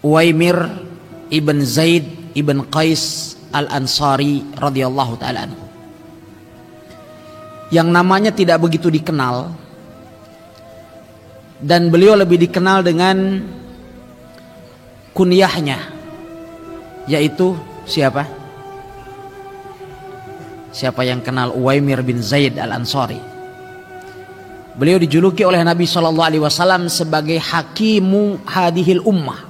Uwaimir ibn Zaid ibn Qais al-Ansari radhiyallahu ta'ala anhu, yang namanya tidak begitu dikenal, dan beliau lebih dikenal dengan kunyahnya, yaitu siapa? Siapa yang kenal Uwaimir bin Zaid al-Ansari? Beliau dijuluki oleh Nabi SAW sebagai hakimu hadihil ummah,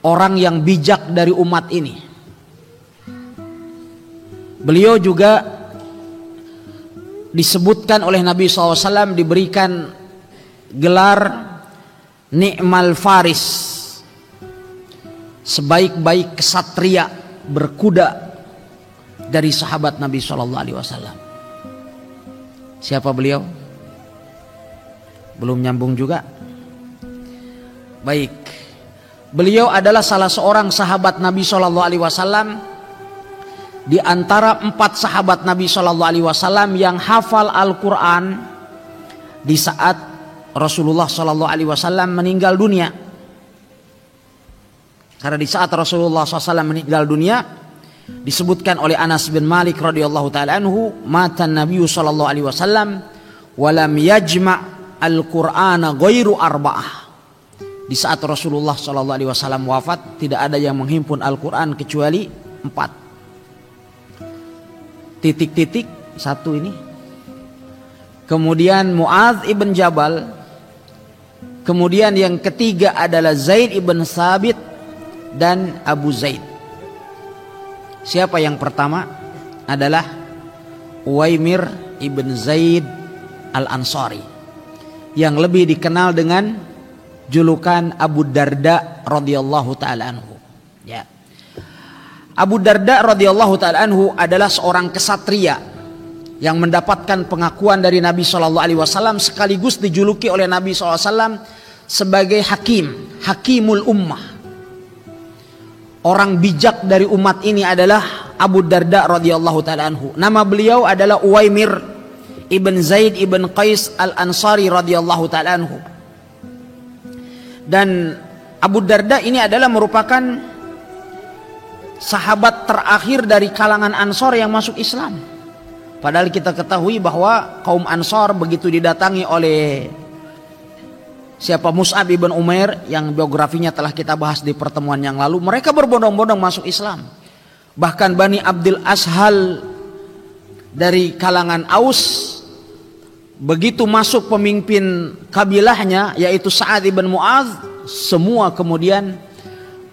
orang yang bijak dari umat ini. Beliau juga disebutkan oleh Nabi SAW, diberikan gelar Ni'mal Faris, sebaik-baik kesatria berkuda dari sahabat Nabi SAW. Siapa beliau? Belum nyambung juga. Baik, beliau adalah salah seorang sahabat Nabi SAW di antara 4 sahabat Nabi SAW yang hafal Al-Quran di saat Rasulullah SAW meninggal dunia. Karena di saat Rasulullah SAW meninggal dunia, disebutkan oleh Anas bin Malik radhiyallahu ta'ala anhu, mata Nabi SAW walam yajma' Al-Qur'ana ghairu arba'ah. Di saat Rasulullah SAW wafat, tidak ada yang menghimpun Al-Quran kecuali 4. Titik-titik satu ini. Kemudian Mu'adz ibn Jabal. Kemudian yang ketiga adalah Zaid ibn Thabit dan Abu Zaid. Siapa yang pertama? Adalah Uwaimir ibn Zaid al-Ansari, yang lebih dikenal dengan julukan Abu Darda radhiyallahu ta'ala anhu. Ya. Abu Darda radhiyallahu ta'ala anhu adalah seorang kesatria yang mendapatkan pengakuan dari Nabi SAW, sekaligus dijuluki oleh Nabi SAW sebagai hakimul ummah. Orang bijak dari umat ini adalah Abu Darda radhiyallahu ta'ala anhu. Nama beliau adalah Uwaimir ibn Zaid ibn Qais al-Ansari radhiyallahu ta'ala anhu. Dan Abu Darda ini adalah merupakan sahabat terakhir dari kalangan Ansor yang masuk Islam. Padahal kita ketahui bahwa kaum Ansor begitu didatangi oleh siapa, Mus'ab ibn Umair, yang biografinya telah kita bahas di pertemuan yang lalu, mereka berbondong-bondong masuk Islam. Bahkan Bani Abdul Ashal dari kalangan Aus, begitu masuk pemimpin kabilahnya yaitu Sa'ad ibn Mu'adz, semua kemudian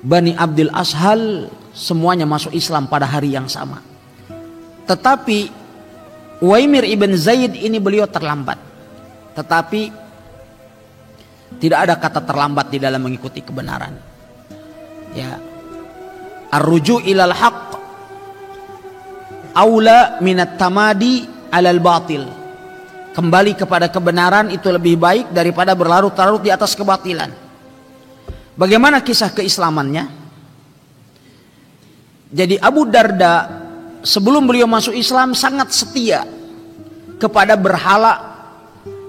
Bani Abdul Ashal semuanya masuk Islam pada hari yang sama. Tetapi Uwaimir ibn Zaid ini beliau terlambat. Tetapi tidak ada kata terlambat di dalam mengikuti kebenaran. Ya. Ar-ruju' ilal haqq aula minat tamadi alal batil. Kembali kepada kebenaran itu lebih baik daripada berlarut-larut di atas kebatilan. Bagaimana kisah keislamannya? Jadi Abu Darda sebelum beliau masuk Islam sangat setia kepada berhala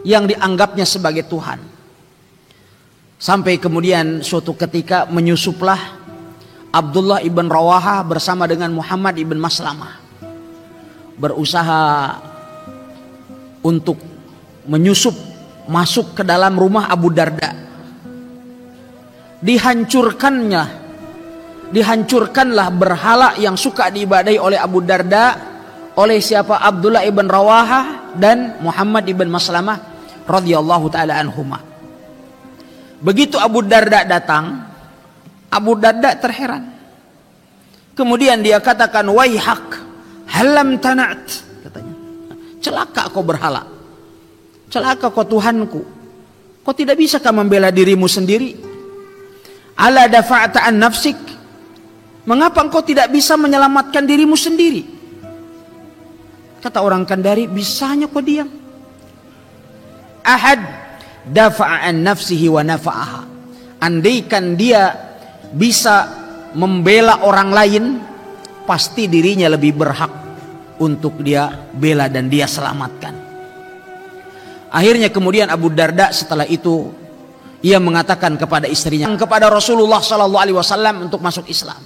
yang dianggapnya sebagai Tuhan. Sampai kemudian suatu ketika menyusuplah Abdullah ibn Rawahah bersama dengan Muhammad ibn Maslamah, berusaha untuk menyusup masuk ke dalam rumah Abu Darda. Dihancurkanlah berhala yang suka diibadahi oleh Abu Darda oleh siapa? Abdullah ibn Rawahah dan Muhammad ibn Maslamah radhiyallahu ta'ala anhuma. Begitu Abu Darda datang, Abu Darda terheran. Kemudian dia katakan, waihak halam tanat, katanya, celaka kau berhala, celaka kau Tuhanku, kau tidak bisakah membela dirimu sendiri? Ala dafa'ta an nafsik, mengapa engkau tidak bisa menyelamatkan dirimu sendiri? Kata orang Kandari, bisanya kau diam. Ahad dafa'an nafsihi wa nafa'aha, andaikan dia bisa membela orang lain, pasti dirinya lebih berhak untuk dia bela dan dia selamatkan. Akhirnya kemudian Abu Darda setelah itu Ia mengatakan kepada istrinya, kepada Rasulullah sallallahu alaihi wasallam untuk masuk Islam.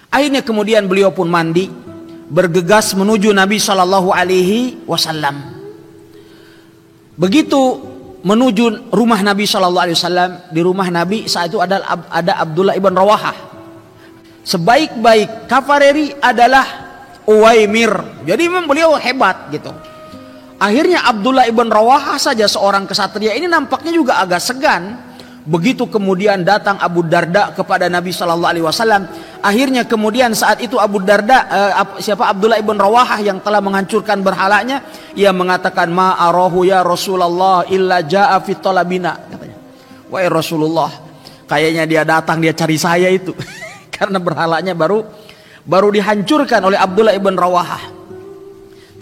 Akhirnya kemudian beliau pun mandi, bergegas menuju Nabi sallallahu alaihi wasallam. Begitu menuju rumah Nabi sallallahu alaihi wasallam, di rumah Nabi saat itu ada Abdullah ibn Rawahah. Sebaik-baik kafareri adalah Uwaimir. Jadi memang beliau hebat gitu. Akhirnya Abdullah ibn Rawahah saja seorang kesatria ini nampaknya juga agak segan. Begitu kemudian datang Abu Darda kepada Nabi sallallahu alaihi wasallam. Akhirnya kemudian saat itu Abu Darda, Abdullah ibn Rawahah yang telah menghancurkan berhalanya, ia mengatakan, ma arahu ya Rasulullah illa jaa fi talabina, katanya. Wahai Rasulullah, kayaknya dia datang, dia cari saya itu. Karena berhalanya baru dihancurkan oleh Abdullah ibn Rawahah.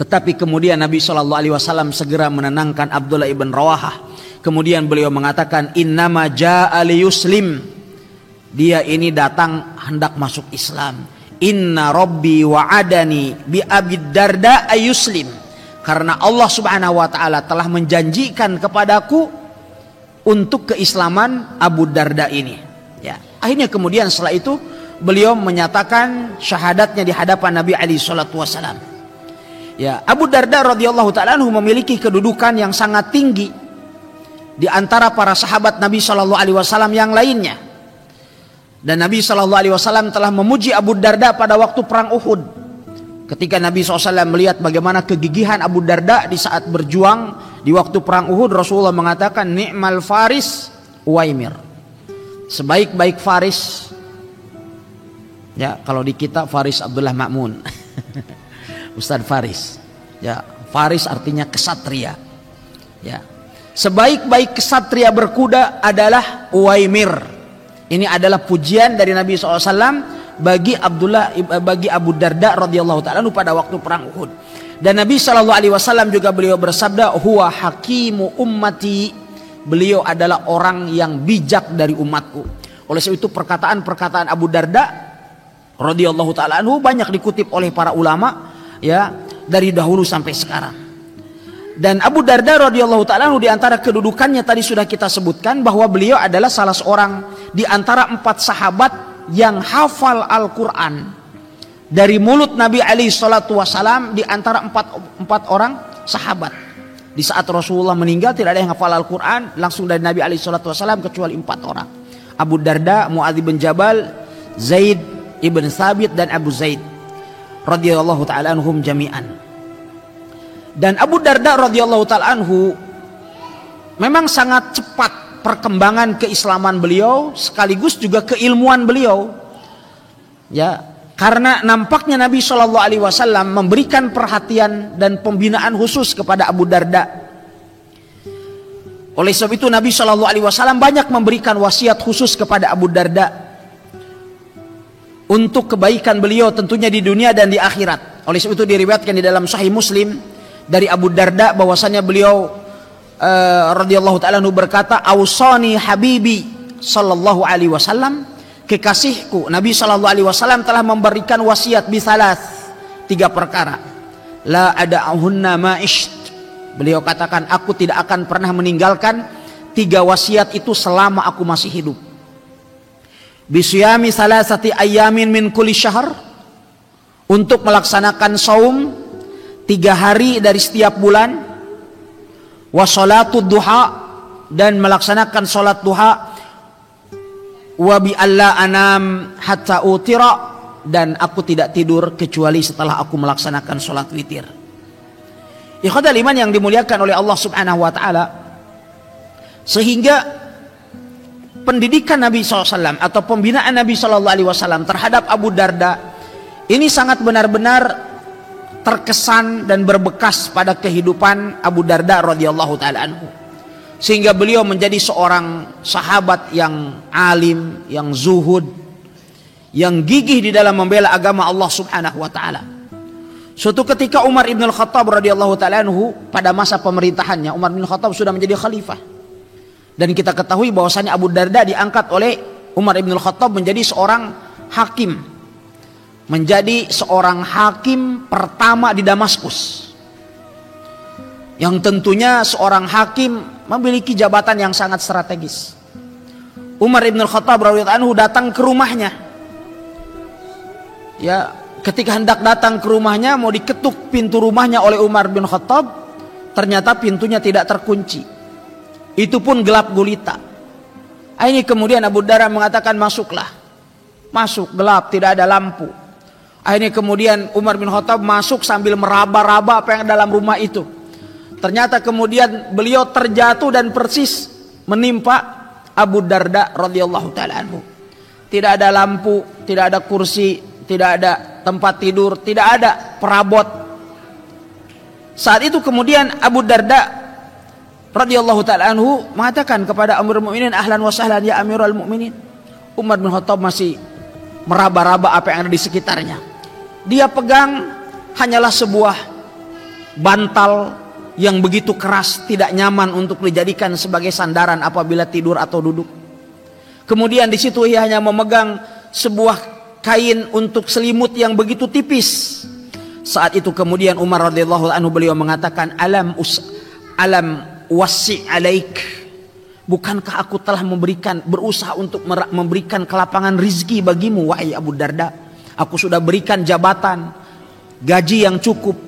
Tetapi kemudian Nabi sallallahu alaihi wasallam segera menenangkan Abdullah ibn Rawahah. Kemudian beliau mengatakan, innama jaa liyuslim. Dia ini datang hendak masuk Islam. Inna rabbi wa'adani bi Abi Darda ayuslim. Karena Allah Subhanahu wa taala telah menjanjikan kepadaku untuk keislaman Abu Darda ini. Ya. Akhirnya kemudian setelah itu beliau menyatakan syahadatnya di hadapan Nabi alaihi salatu wasallam. Ya, Abu Darda radhiyallahu taala anhu memiliki kedudukan yang sangat tinggi di antara para sahabat Nabi sallallahu alaihi wasallam yang lainnya. Dan Nabi sallallahu alaihi wasallam telah memuji Abu Darda pada waktu perang Uhud. Ketika Nabi SAW melihat bagaimana kegigihan Abu Darda di saat berjuang di waktu perang Uhud, Rasulullah mengatakan, ni'mal faris Uwaimir. Sebaik-baik faris. Ya, kalau di kita Faris Abdullah Ma'mun. Ustadz Faris. Ya, Faris artinya kesatria. Ya. Sebaik-baik kesatria berkuda adalah Uwaimir. Ini adalah pujian dari Nabi SAW bagi Abu Darda radhiyallahu taala pada waktu perang Uhud. Dan Nabi SAW juga beliau bersabda, huwa hakimu ummati. Beliau adalah orang yang bijak dari umatku. Oleh sebab itu perkataan-perkataan Abu Darda radhiyallahu taala anhu banyak dikutip oleh para ulama, ya, dari dahulu sampai sekarang. Dan Abu Darda radhiyallahu taala anhu di antara kedudukannya tadi sudah kita sebutkan bahwa beliau adalah salah seorang di antara 4 sahabat yang hafal Al-Qur'an dari mulut Nabi alaihi salatu wasalam, di antara 4 orang sahabat. Di saat Rasulullah meninggal tidak ada yang hafal Al-Qur'an langsung dari Nabi alaihi salatu wasalam kecuali 4 orang. Abu Darda, Muadz bin Jabal, Zaid ibn Thabit dan Abu Zaid radhiyallahu taala anhum jami'an. Dan Abu Darda radhiyallahu taala anhu memang sangat cepat perkembangan keislaman beliau sekaligus juga keilmuan beliau. Ya, karena nampaknya Nabi Shallallahu alaihi wasallam memberikan perhatian dan pembinaan khusus kepada Abu Darda. Oleh sebab itu Nabi Shallallahu alaihi wasallam banyak memberikan wasiat khusus kepada Abu Darda untuk kebaikan beliau tentunya di dunia dan di akhirat. Oleh sebab itu diriwayatkan di dalam Sahih Muslim dari Abu Darda bahwasanya beliau radhiyallahu taala anhu berkata, "Ausani habibi sallallahu alaihi wasallam," kekasihku Nabi sallallahu alaihi wasallam telah memberikan wasiat bisalas, 3 perkara. La ada'uhunna ma isht. Beliau katakan, aku tidak akan pernah meninggalkan 3 wasiat itu selama aku masih hidup. Bisyami salasati ayyamin min kulli syahr, untuk melaksanakan saum 3 hari dari setiap bulan, wa sholatud duha, dan melaksanakan sholat duha, wa bi alla anam hatta utira, dan aku tidak tidur kecuali setelah aku melaksanakan sholat witir. Ikhwatal iman yang dimuliakan oleh Allah Subhanahu wa taala, sehingga pendidikan Nabi SAW atau pembinaan Nabi SAW terhadap Abu Darda ini sangat benar-benar terkesan dan berbekas pada kehidupan Abu Darda radhiyallahu taala anhu, sehingga beliau menjadi seorang sahabat yang alim, yang zuhud, yang gigih di dalam membela agama Allah Subhanahu wa taala. Suatu ketika Umar ibn al-Khattab radhiyallahu taala anhu, pada masa pemerintahannya Umar bin Khattab sudah menjadi khalifah, dan kita ketahui bahwasanya Abu Darda diangkat oleh Umar ibn al-Khattab menjadi seorang hakim, menjadi seorang hakim pertama di Damaskus, yang tentunya seorang hakim memiliki jabatan yang sangat strategis. Umar ibn Khattab radhiyallahu anhu datang ke rumahnya. Ya, ketika hendak datang ke rumahnya, mau diketuk pintu rumahnya oleh Umar bin Khattab, ternyata pintunya tidak terkunci. Itu pun gelap gulita. Ini kemudian Abu Darda mengatakan, masuklah. Masuk, gelap, tidak ada lampu. Akhirnya kemudian Umar bin Khattab masuk sambil meraba-raba apa yang dalam rumah itu. Ternyata kemudian beliau terjatuh dan persis menimpa Abu Darda radhiyallahu taala anhu. Tidak ada lampu, tidak ada kursi, tidak ada tempat tidur, tidak ada perabot. Saat itu kemudian Abu Darda radhiyallahu taala anhu mengatakan kepada Amirul Mukminin, ahlan wa sahlan ya Amirul Mukminin. Umar bin Khattab masih meraba-raba apa yang ada di sekitarnya. Dia pegang hanyalah sebuah bantal yang begitu keras, tidak nyaman untuk dijadikan sebagai sandaran apabila tidur atau duduk. Kemudian di situ ia hanya memegang sebuah kain untuk selimut yang begitu tipis. Saat itu kemudian Umar radhiyallahu anhu beliau mengatakan, alam wasi' alaik, bukankah aku telah berusaha untuk memberikan kelapangan rizki bagimu wahai Abu Darda. Aku sudah berikan jabatan, gaji yang cukup.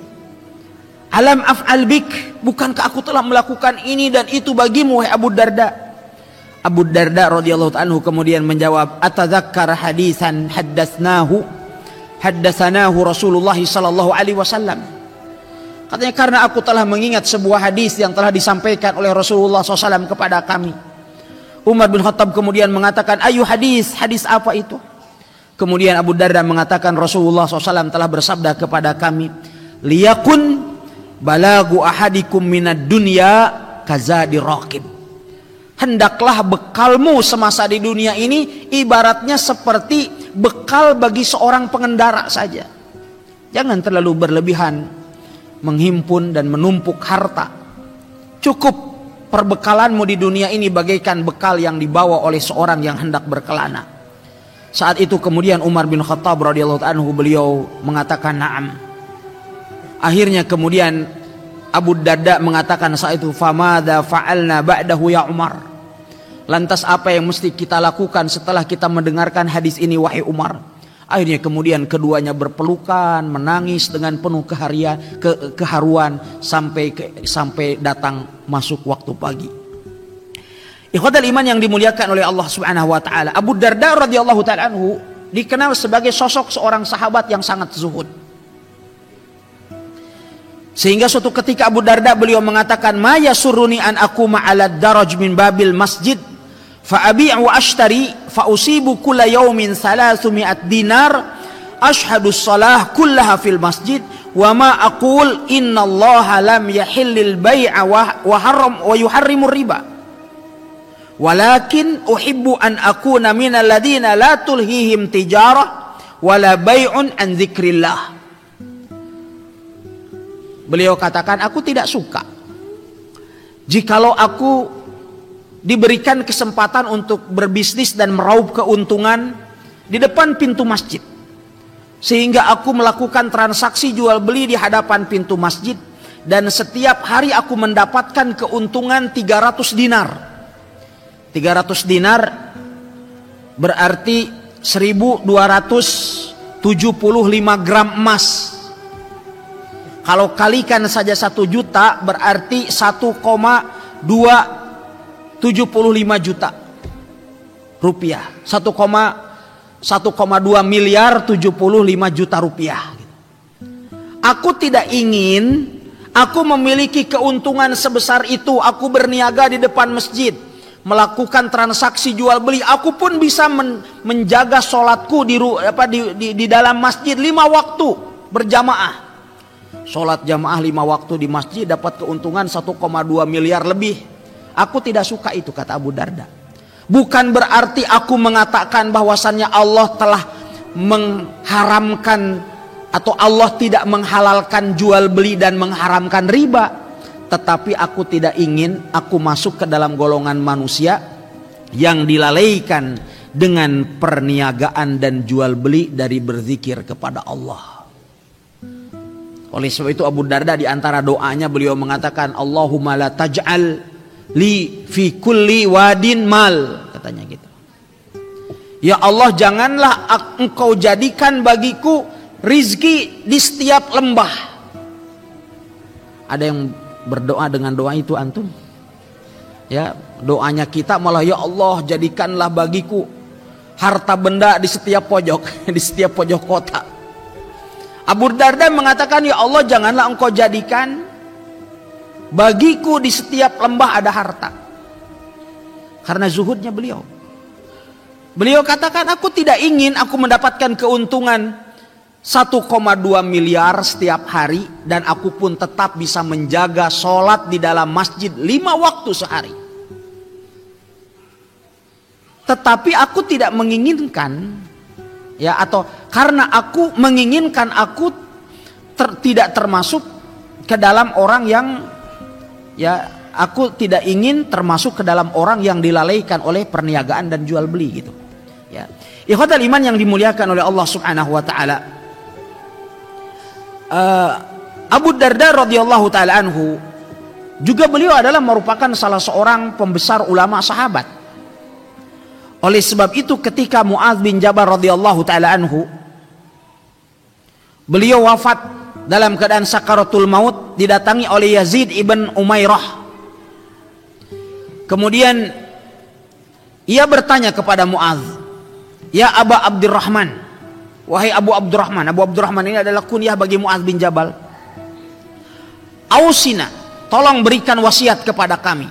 Alam af'al bik, bukankah aku telah melakukan ini dan itu bagimu wahai Abu Darda. Abu Darda radhiyallahu anhu kemudian menjawab, atadzakkar hadisan haddatsanahu Rasulullah sallallahu alaihi wasallam. Katanya, karena aku telah mengingat sebuah hadis yang telah disampaikan oleh Rasulullah SAW kepada kami. Umar bin Khattab kemudian mengatakan, ayu hadis apa itu? Kemudian Abu Darda mengatakan, Rasulullah SAW telah bersabda kepada kami, liyakun balagu ahadikum minad dunya kazadi raqib. Hendaklah bekalmu semasa di dunia ini ibaratnya seperti bekal bagi seorang pengendara saja. Jangan terlalu berlebihan menghimpun dan menumpuk harta. Cukup perbekalanmu di dunia ini bagaikan bekal yang dibawa oleh seorang yang hendak berkelana. Saat itu kemudian Umar bin Khattab radhiyallahu anhu beliau mengatakan na'am. Akhirnya kemudian Abu Darda mengatakan saat itu, famadza fa'alna ba'dahu ya Umar. Lantas apa yang mesti kita lakukan setelah kita mendengarkan hadis ini wahai Umar? Akhirnya kemudian keduanya berpelukan, menangis dengan penuh keharuan sampai datang masuk waktu pagi. Ikhwatal iman yang dimuliakan oleh Allah Subhanahu wa taala, Abu Darda radhiyallahu taala anhu dikenal sebagai sosok seorang sahabat yang sangat zuhud. Sehingga suatu ketika Abu Darda beliau mengatakan, ma yasurruni an aquma 'ala daraj min babil masjid fa abi'u ashtari fa usibu kulla yawmin 300 dinar ashhadu shalah kullaha fil masjid wa ma aqul innallaha lam yahillil bai'a wa haram wa yuharrimur riba walakin uhibbu an akuna minal ladina la tulhihim tijarah wala bai'un an dzikrillah. Beliau katakan, aku tidak suka jikalau aku diberikan kesempatan untuk berbisnis dan meraup keuntungan di depan pintu masjid, sehingga aku melakukan transaksi jual beli di hadapan pintu masjid, dan setiap hari aku mendapatkan keuntungan 300 dinar. 300 dinar berarti 1275 gram emas. Kalau kalikan saja 1 juta berarti 1,275 juta rupiah. 1,2 miliar 75 juta rupiah. Aku tidak ingin aku memiliki keuntungan sebesar itu. Aku berniaga di depan masjid, melakukan transaksi jual beli. Aku pun bisa menjaga sholatku di dalam masjid 5 waktu berjamaah. Sholat jamaah 5 waktu di masjid dapat keuntungan 1,2 miliar lebih. Aku tidak suka itu, kata Abu Darda. Bukan berarti aku mengatakan bahwasannya Allah telah mengharamkan atau Allah tidak menghalalkan jual beli dan mengharamkan riba. Tetapi aku tidak ingin aku masuk ke dalam golongan manusia yang dilalaikan dengan perniagaan dan jual beli dari berzikir kepada Allah. Oleh sebab itu Abu Darda di antara doanya beliau mengatakan, Allahumma la taj'al li fi kulli wadin mal, katanya gitu. Ya Allah, janganlah engkau jadikan bagiku rizki di setiap lembah. Ada yang berdoa dengan doa itu antum? Ya, doanya kita malah, ya Allah jadikanlah bagiku harta benda di setiap pojok, di setiap pojok kota. Abu Darda mengatakan, ya Allah janganlah engkau jadikan bagiku di setiap lembah ada harta. Karena zuhudnya beliau. Beliau katakan, aku tidak ingin aku mendapatkan keuntungan 1,2 miliar setiap hari, dan aku pun tetap bisa menjaga sholat di dalam masjid 5 waktu sehari. Tetapi aku tidak menginginkan, ya, atau karena aku menginginkan aku tidak termasuk ke dalam orang yang, ya, aku tidak ingin termasuk ke dalam orang yang dilalaikan oleh perniagaan dan jual beli gitu. Ya. Ikhwatal iman yang dimuliakan oleh Allah Subhanahu wa taala. Abu Darda radhiyallahu taala anhu juga beliau adalah merupakan salah seorang pembesar ulama sahabat. Oleh sebab itu ketika Mu'adz bin Jabal radhiyallahu taala anhu beliau wafat dalam keadaan sakaratul maut, didatangi oleh Yazid ibn Umairah. Kemudian ia bertanya kepada Mu'adz, ya Aba Abdurrahman, wahai Abu Abdurrahman. Abu Abdurrahman ini adalah kunyah bagi Mu'adz bin Jabal. Ausina, tolong berikan wasiat kepada kami.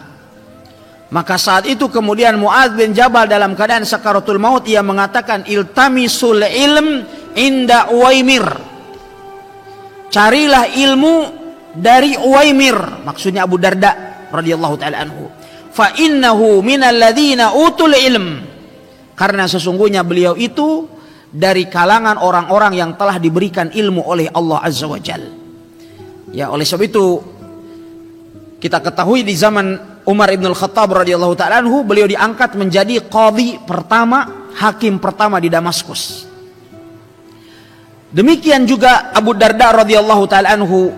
Maka saat itu kemudian Mu'adz bin Jabal dalam keadaan sakaratul maut, ia mengatakan, iltamisul ilm inda Uwaimir. Carilah ilmu dari Uwaimir, maksudnya Abu Darda radhiyallahu taala anhu. Fa innahu minal ladzina utul ilm. Karena sesungguhnya beliau itu dari kalangan orang-orang yang telah diberikan ilmu oleh Allah Azza wa Jalla. Ya, oleh sebab itu kita ketahui di zaman Umar ibn al-Khattab radhiyallahu ta'ala anhu, beliau diangkat menjadi qadhi pertama, hakim pertama di Damaskus. Demikian juga Abu Darda radhiyallahu ta'ala anhu,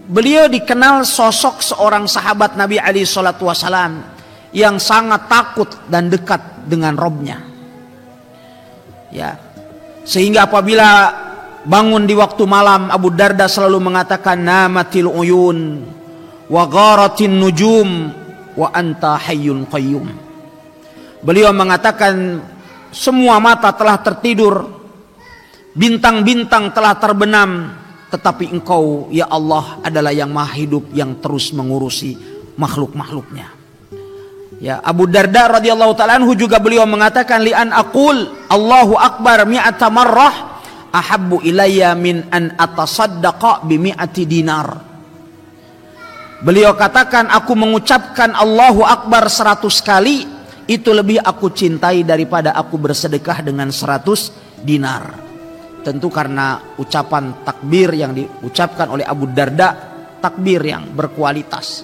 beliau dikenal sosok seorang sahabat Nabi alaihi salatu wasalam yang sangat takut dan dekat dengan Robnya. Ya, sehingga apabila bangun di waktu malam, Abu Darda selalu mengatakan, namatil uyun wa gharatin nujum wa anta hayyun qayyum. Beliau mengatakan, semua mata telah tertidur, bintang-bintang telah terbenam, tetapi engkau ya Allah adalah yang maha hidup, yang terus mengurusi makhluk-makhluknya. Ya, Abu Darda radhiyallahu ta'ala anhu juga beliau mengatakan, li an aqul Allahu akbar mi'ata marrah ahabbu ilayya min an atasaddaqa bi mi'ati dinar. Beliau katakan, aku mengucapkan Allahu akbar 100 kali itu lebih aku cintai daripada aku bersedekah dengan 100 dinar. Tentu karena ucapan takbir yang diucapkan oleh Abu Darda, takbir yang berkualitas,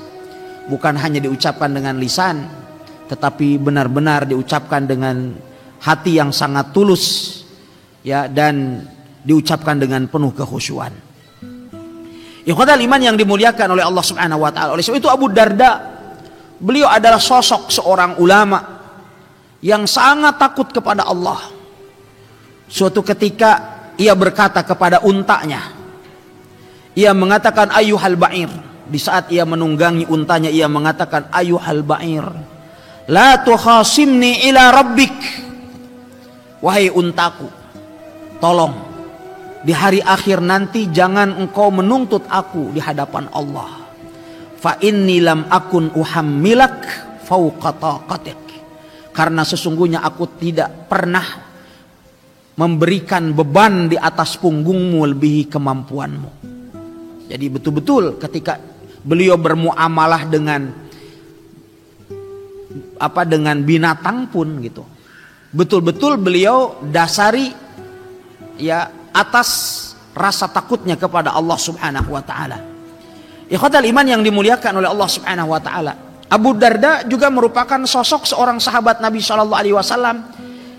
bukan hanya diucapkan dengan lisan, tetapi benar-benar diucapkan dengan hati yang sangat tulus, ya, dan diucapkan dengan penuh kekhusyuan. Ikhwatal iman yang dimuliakan oleh Allah Subhanahu wa taala. Oleh sebab itu Abu Darda, beliau adalah sosok seorang ulama yang sangat takut kepada Allah. Suatu ketika ia berkata kepada untanya, ia mengatakan ayyuhal ba'ir. Di saat ia menunggangi untanya, ia mengatakan ayyuhal ba'ir, la tukhasimni ila rabbik. Wahai untaku, tolong di hari akhir nanti jangan engkau menuntut aku di hadapan Allah. Fa inni lam akun uhammilak fauqa taqatik. Karena sesungguhnya aku tidak pernah memberikan beban di atas punggungmu melebihi kemampuanmu. Jadi betul-betul ketika beliau bermuamalah dengan binatang pun gitu, betul-betul beliau dasari, ya, atas rasa takutnya kepada Allah Subhanahu wa taala. Ikhwatal iman yang dimuliakan oleh Allah Subhanahu wa taala, Abu Darda juga merupakan sosok seorang sahabat Nabi sallallahu alaihi wasallam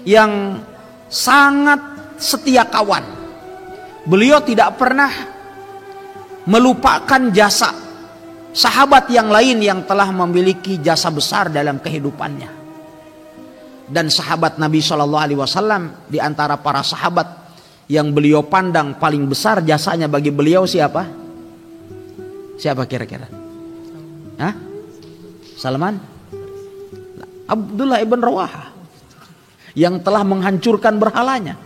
yang sangat setia kawan. Beliau tidak pernah melupakan jasa sahabat yang lain yang telah memiliki jasa besar dalam kehidupannya. dan sahabat Nabi Shallallahu Alaihi Wasallam. Di antara para sahabat yang beliau pandang paling besar jasanya bagi beliau siapa? Siapa kira-kira? Hah? Salman? Abdullah ibn Rawaha yang telah menghancurkan berhalanya.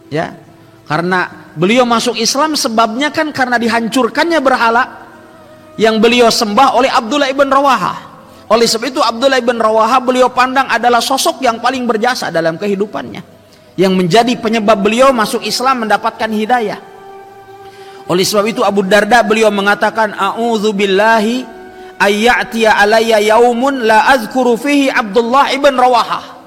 Ya, karena beliau masuk Islam sebabnya kan karena dihancurkannya berhala yang beliau sembah oleh Abdullah ibn Rawaha. Oleh sebab itu Abdullah ibn Rawaha beliau pandang adalah sosok yang paling berjasa dalam kehidupannya, yang menjadi penyebab beliau masuk Islam mendapatkan hidayah. Oleh sebab itu Abu Darda beliau mengatakan, a'udzubillahi ayya'tiya alayya yaumun la azkuru fihi Abdullah ibn Rawaha.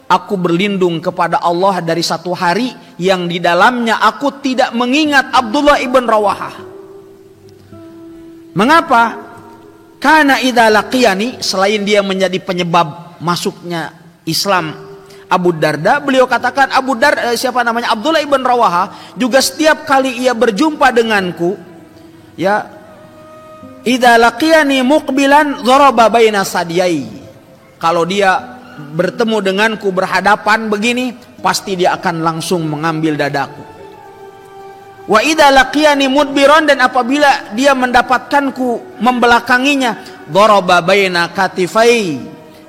Aku berlindung kepada Allah dari satu hari yang di dalamnya aku tidak mengingat Abdullah ibn Rawaha. Mengapa? Karena idza laqiyani, selain dia menjadi penyebab masuknya Islam Abu Darda, beliau katakan Abdullah ibn Rawaha juga setiap kali ia berjumpa denganku, ya, idza laqiyani muqbilan dharaba baina sadyai. Kalau dia bertemu denganku berhadapan begini, pasti dia akan langsung mengambil dadaku. Wa idza laqiyani mudbiran, dan apabila dia mendapatkanku membelakanginya, dharaba baina katifai,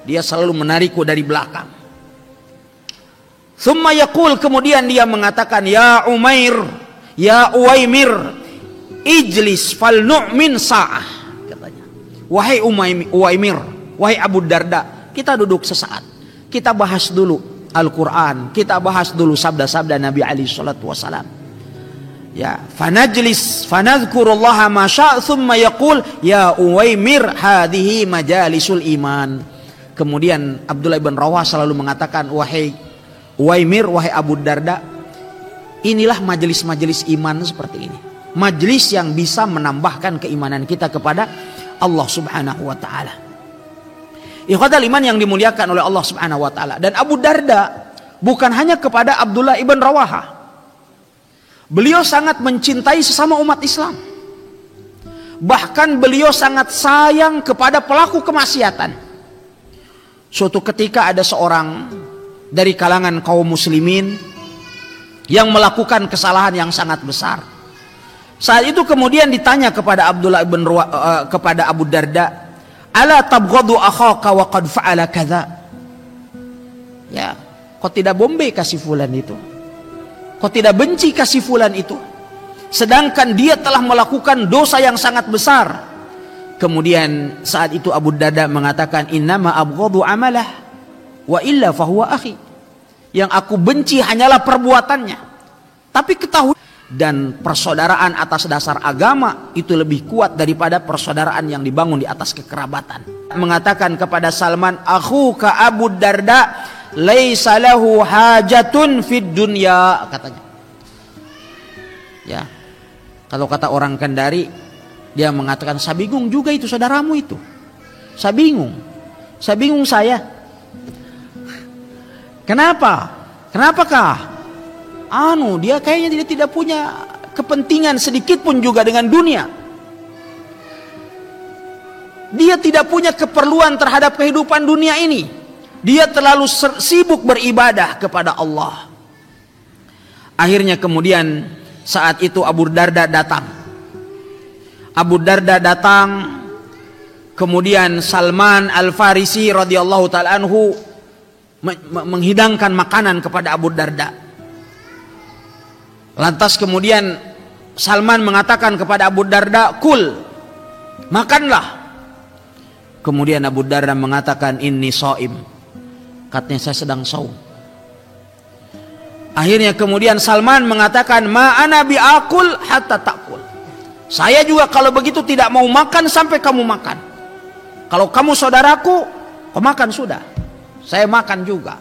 dia selalu menarikku dari belakang. Tsumma yaqul, kemudian dia mengatakan, ya Umair, ya Uwaimir, ijlis fal nu'min sa'ah, katanya. Wahai Uwaimir, wahai Abu Darda, kita duduk sesaat, kita bahas dulu Al-Quran, kita bahas dulu sabda-sabda Nabi alaihi salatu wasalam. Ya, fanajlis fanadhkurullaha ma syaa thumma yaqul ya Uwaimir hadhihi majalisul iman. Kemudian Abdullah bin Rawah selalu mengatakan, wahai Uwaimir, wahai Abu Darda, inilah majelis-majelis iman seperti ini. Majelis yang bisa menambahkan keimanan kita kepada Allah Subhanahu wa taala. Ikhwatal iman yang dimuliakan oleh Allah Subhanahu wa taala. Dan Abu Darda bukan hanya kepada Abdullah ibn Rawaha. Beliau sangat mencintai sesama umat Islam. Bahkan beliau sangat sayang kepada pelaku kemaksiatan. Suatu ketika ada seorang dari kalangan kaum muslimin yang melakukan kesalahan yang sangat besar. Saat itu kemudian ditanya kepada kepada Abu Darda, ala tabghadu akhaka wa qad fa'ala kadza. Ya, kau tidak bombe kasih fulan itu? Kau tidak benci kasih fulan itu, sedangkan dia telah melakukan dosa yang sangat besar. Kemudian saat itu Abu Darda mengatakan, innama abghadu amalah wa illa fahuwa akhi. Yang aku benci hanyalah perbuatannya, tapi ketahui, dan persaudaraan atas dasar agama itu lebih kuat daripada persaudaraan yang dibangun di atas kekerabatan. Mengatakan kepada Salman, akhuka Abu Darda laisa lahu hajatun fid dunya, katanya. Ya, kalau kata orang Kendari, dia mengatakan, saya bingung juga itu saudaramu itu, saya bingung saya. Kenapakah? Dia kayaknya tidak punya kepentingan sedikit pun juga dengan dunia. Dia tidak punya keperluan terhadap kehidupan dunia ini. Dia terlalu sibuk beribadah kepada Allah. Akhirnya kemudian saat itu Abu Darda datang. Kemudian Salman Al-Farisi radhiyallahu ta'ala anhu menghidangkan makanan kepada Abu Darda. Lantas kemudian Salman mengatakan kepada Abu Darda, kul, makanlah. Kemudian Abu Darda mengatakan, inni shaim, katanya saya sedang saum. Akhirnya kemudian Salman mengatakan, ma ana biakul hatta takul. Saya juga kalau begitu tidak mau makan sampai kamu makan. Kalau kamu saudaraku, kau makan sudah, saya makan juga.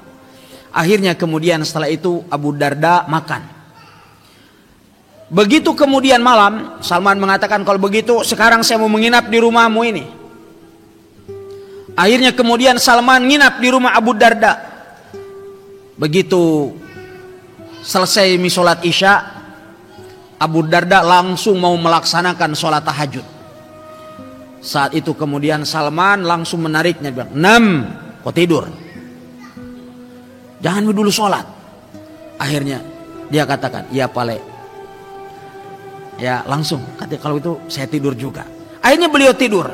Akhirnya kemudian setelah itu Abu Darda makan. Begitu kemudian malam, Salman mengatakan, kalau begitu sekarang saya mau menginap di rumahmu ini. Akhirnya kemudian Salman nginap di rumah Abu Darda. Begitu selesai sholat Isya, Abu Darda langsung mau melaksanakan sholat tahajud. Saat itu kemudian Salman langsung menariknya, bilang, "Nam, kau kau tidur. Jangan dulu sholat. Akhirnya dia katakan, ya Pale. Ya langsung, katanya kalau itu saya tidur juga. Akhirnya beliau tidur.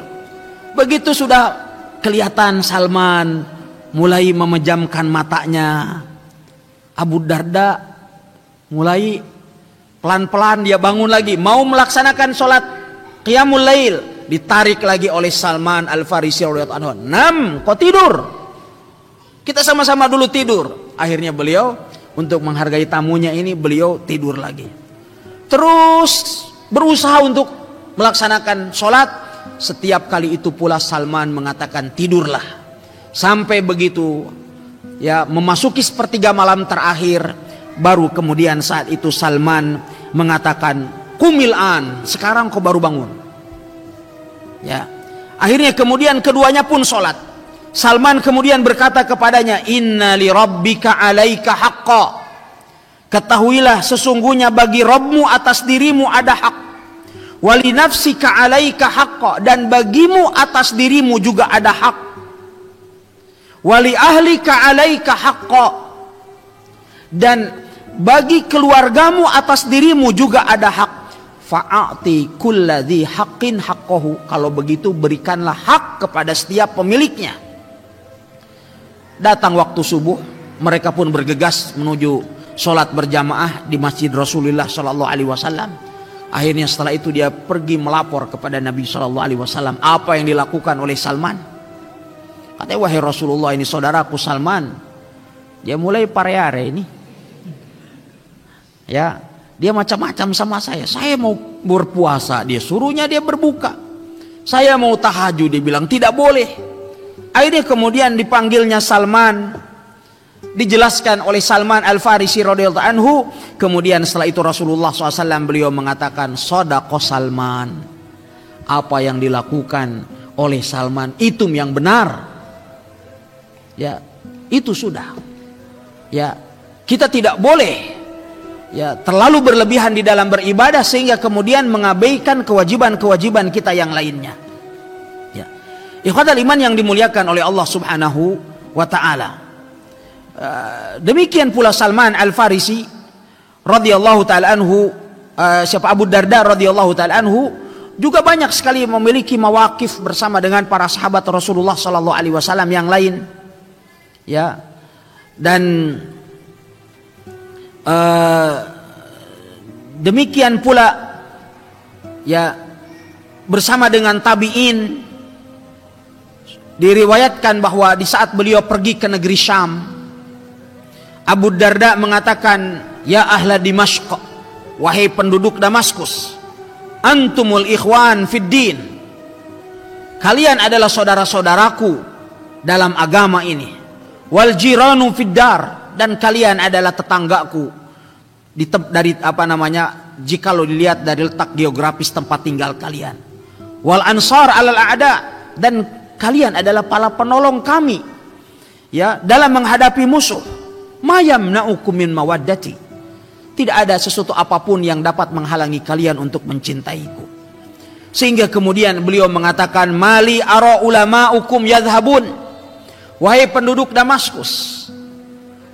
Begitu sudah kelihatan Salman mulai memejamkan matanya, Abu Darda mulai pelan-pelan dia bangun lagi, mau melaksanakan sholat qiyamul lail, ditarik lagi oleh Salman Al-Farisi radhiyallahu anhu. "Nam, kau tidur. Kita sama-sama dulu tidur." Akhirnya beliau untuk menghargai tamunya ini, beliau tidur lagi. Terus berusaha untuk melaksanakan sholat. Setiap kali itu pula Salman mengatakan tidurlah. Sampai begitu ya memasuki sepertiga malam terakhir, baru kemudian saat itu Salman mengatakan, "Qumil an, sekarang kau baru bangun." Ya. Akhirnya kemudian keduanya pun sholat. Salman kemudian berkata kepadanya, "Inna li rabbika alaika haqqa." Ketahuilah sesungguhnya bagi Rabbmu atas dirimu ada hak. Wali nafsika alaika haqqa, dan bagimu atas dirimu juga ada hak. Wali ahlika alaika haqqa, dan bagi keluargamu atas dirimu juga ada hak. Fa'ati kulladzi haqqin haqqahu. Kalau begitu berikanlah hak kepada setiap pemiliknya. Datang waktu subuh, mereka pun bergegas menuju sholat berjamaah di Masjid Rasulullah Sallallahu Alaihi Wasallam. Akhirnya setelah itu dia pergi melapor kepada Nabi Sallallahu Alaihi Wasallam apa yang dilakukan oleh Salman. Katanya, "Wahai Rasulullah, ini saudaraku Salman, dia mulai pareare ini. Ya, dia macam-macam sama saya. Saya mau berpuasa, dia suruhnya dia berbuka. Saya mau tahajud, dia bilang tidak boleh." Akhirnya kemudian dipanggilnya Salman, dijelaskan oleh Salman Al-Farisi radhiyallahu anhu. Kemudian setelah itu Rasulullah SAW beliau mengatakan, "Shadaqa Salman." Apa yang dilakukan oleh Salman itu yang benar. Ya, itu sudah. Ya, kita tidak boleh ya terlalu berlebihan di dalam beribadah sehingga kemudian mengabaikan kewajiban-kewajiban kita yang lainnya. Ya. Ikhwatal iman yang dimuliakan oleh Allah Subhanahu wa taala. Demikian pula Salman Al-Farisi radhiyallahu taala anhu, siapa Abu Darda radhiyallahu taala anhu juga banyak sekali memiliki mawaqif bersama dengan para sahabat Rasulullah sallallahu alaihi wasallam yang lain. Ya. Dan demikian pula ya bersama dengan tabi'in, diriwayatkan bahwa di saat beliau pergi ke negeri Syam, Abu Darda mengatakan, "Ya ahla Dimashq, wahai penduduk Damaskus, antumul ikhwan fid din. Kalian adalah saudara-saudaraku dalam agama ini. Wal jiranu fid dar, dan kalian adalah tetanggaku dari jikalau dilihat dari letak geografis tempat tinggal kalian. Wal ansar alal a'da, dan kalian adalah para penolong kami ya dalam menghadapi musuh. Mayam na'ukum min mawaddati. Tidak ada sesuatu apapun yang dapat menghalangi kalian untuk mencintaiku." Sehingga kemudian beliau mengatakan, "Mali ara ulama'ukum yadhhabun." Wahai penduduk Damaskus,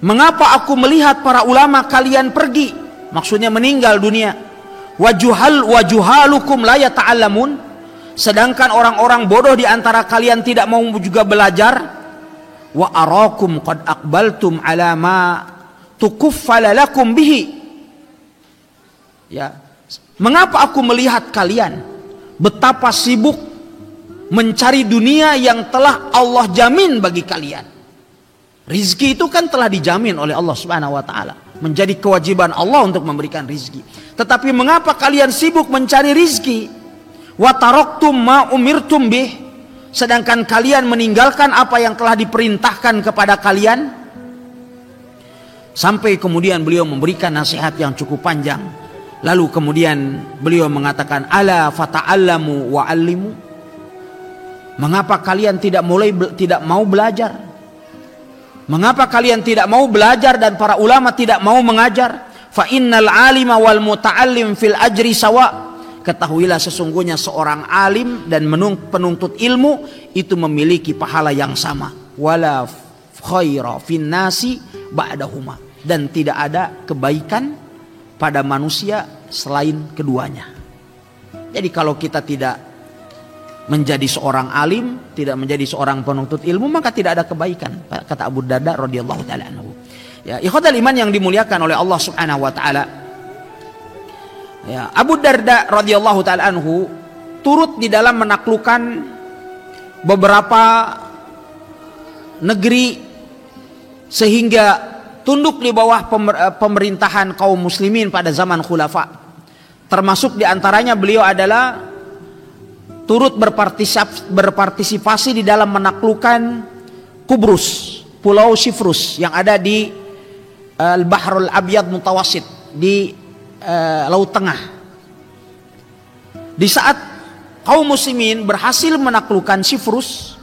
mengapa aku melihat para ulama kalian pergi? Maksudnya meninggal dunia. Wajuhalukum la yata'allamun. Sedangkan orang-orang bodoh di antara kalian tidak mau juga belajar. Wa arakum qad aqbaltum ala ma tukuffala lakum bihi. Ya, mengapa aku melihat kalian betapa sibuk mencari dunia yang telah Allah jamin bagi kalian. Rizki itu kan telah dijamin oleh Allah Subhanahu wa taala, menjadi kewajiban Allah untuk memberikan rizki. Tetapi mengapa kalian sibuk mencari rizki? Wa taraktum ma umirtum bih. Sedangkan kalian meninggalkan apa yang telah diperintahkan kepada kalian. Sampai kemudian beliau memberikan nasihat yang cukup panjang. Lalu kemudian beliau mengatakan, "Ala fata'allamu wa 'allimu." Mengapa kalian tidak mau belajar? Mengapa kalian tidak mau belajar dan para ulama tidak mau mengajar? Fa innal 'alima wal muta'allim fil ajri sawa. Ketahuilah sesungguhnya seorang alim dan penuntut ilmu itu memiliki pahala yang sama. wala khaira fin nasi ba'dahuma, dan tidak ada kebaikan pada manusia selain keduanya. Jadi kalau kita tidak menjadi seorang alim, tidak menjadi seorang penuntut ilmu, maka tidak ada kebaikan, kata Abu Darda radhiyallahu taala anhu. Ya, ikhwatal iman yang dimuliakan oleh Allah Subhanahu wa taala. Ya, Abu Darda radhiyallahu taala anhu turut di dalam menaklukkan beberapa negeri sehingga tunduk di bawah pemerintahan kaum muslimin pada zaman khulafa. Termasuk di antaranya beliau adalah turut berpartisipasi di dalam menaklukkan Kubrus, Pulau Sifrus yang ada di Al-Bahrul Abyad Mutawasit, di Laut Tengah. Di saat kaum muslimin berhasil menaklukkan Sifrus,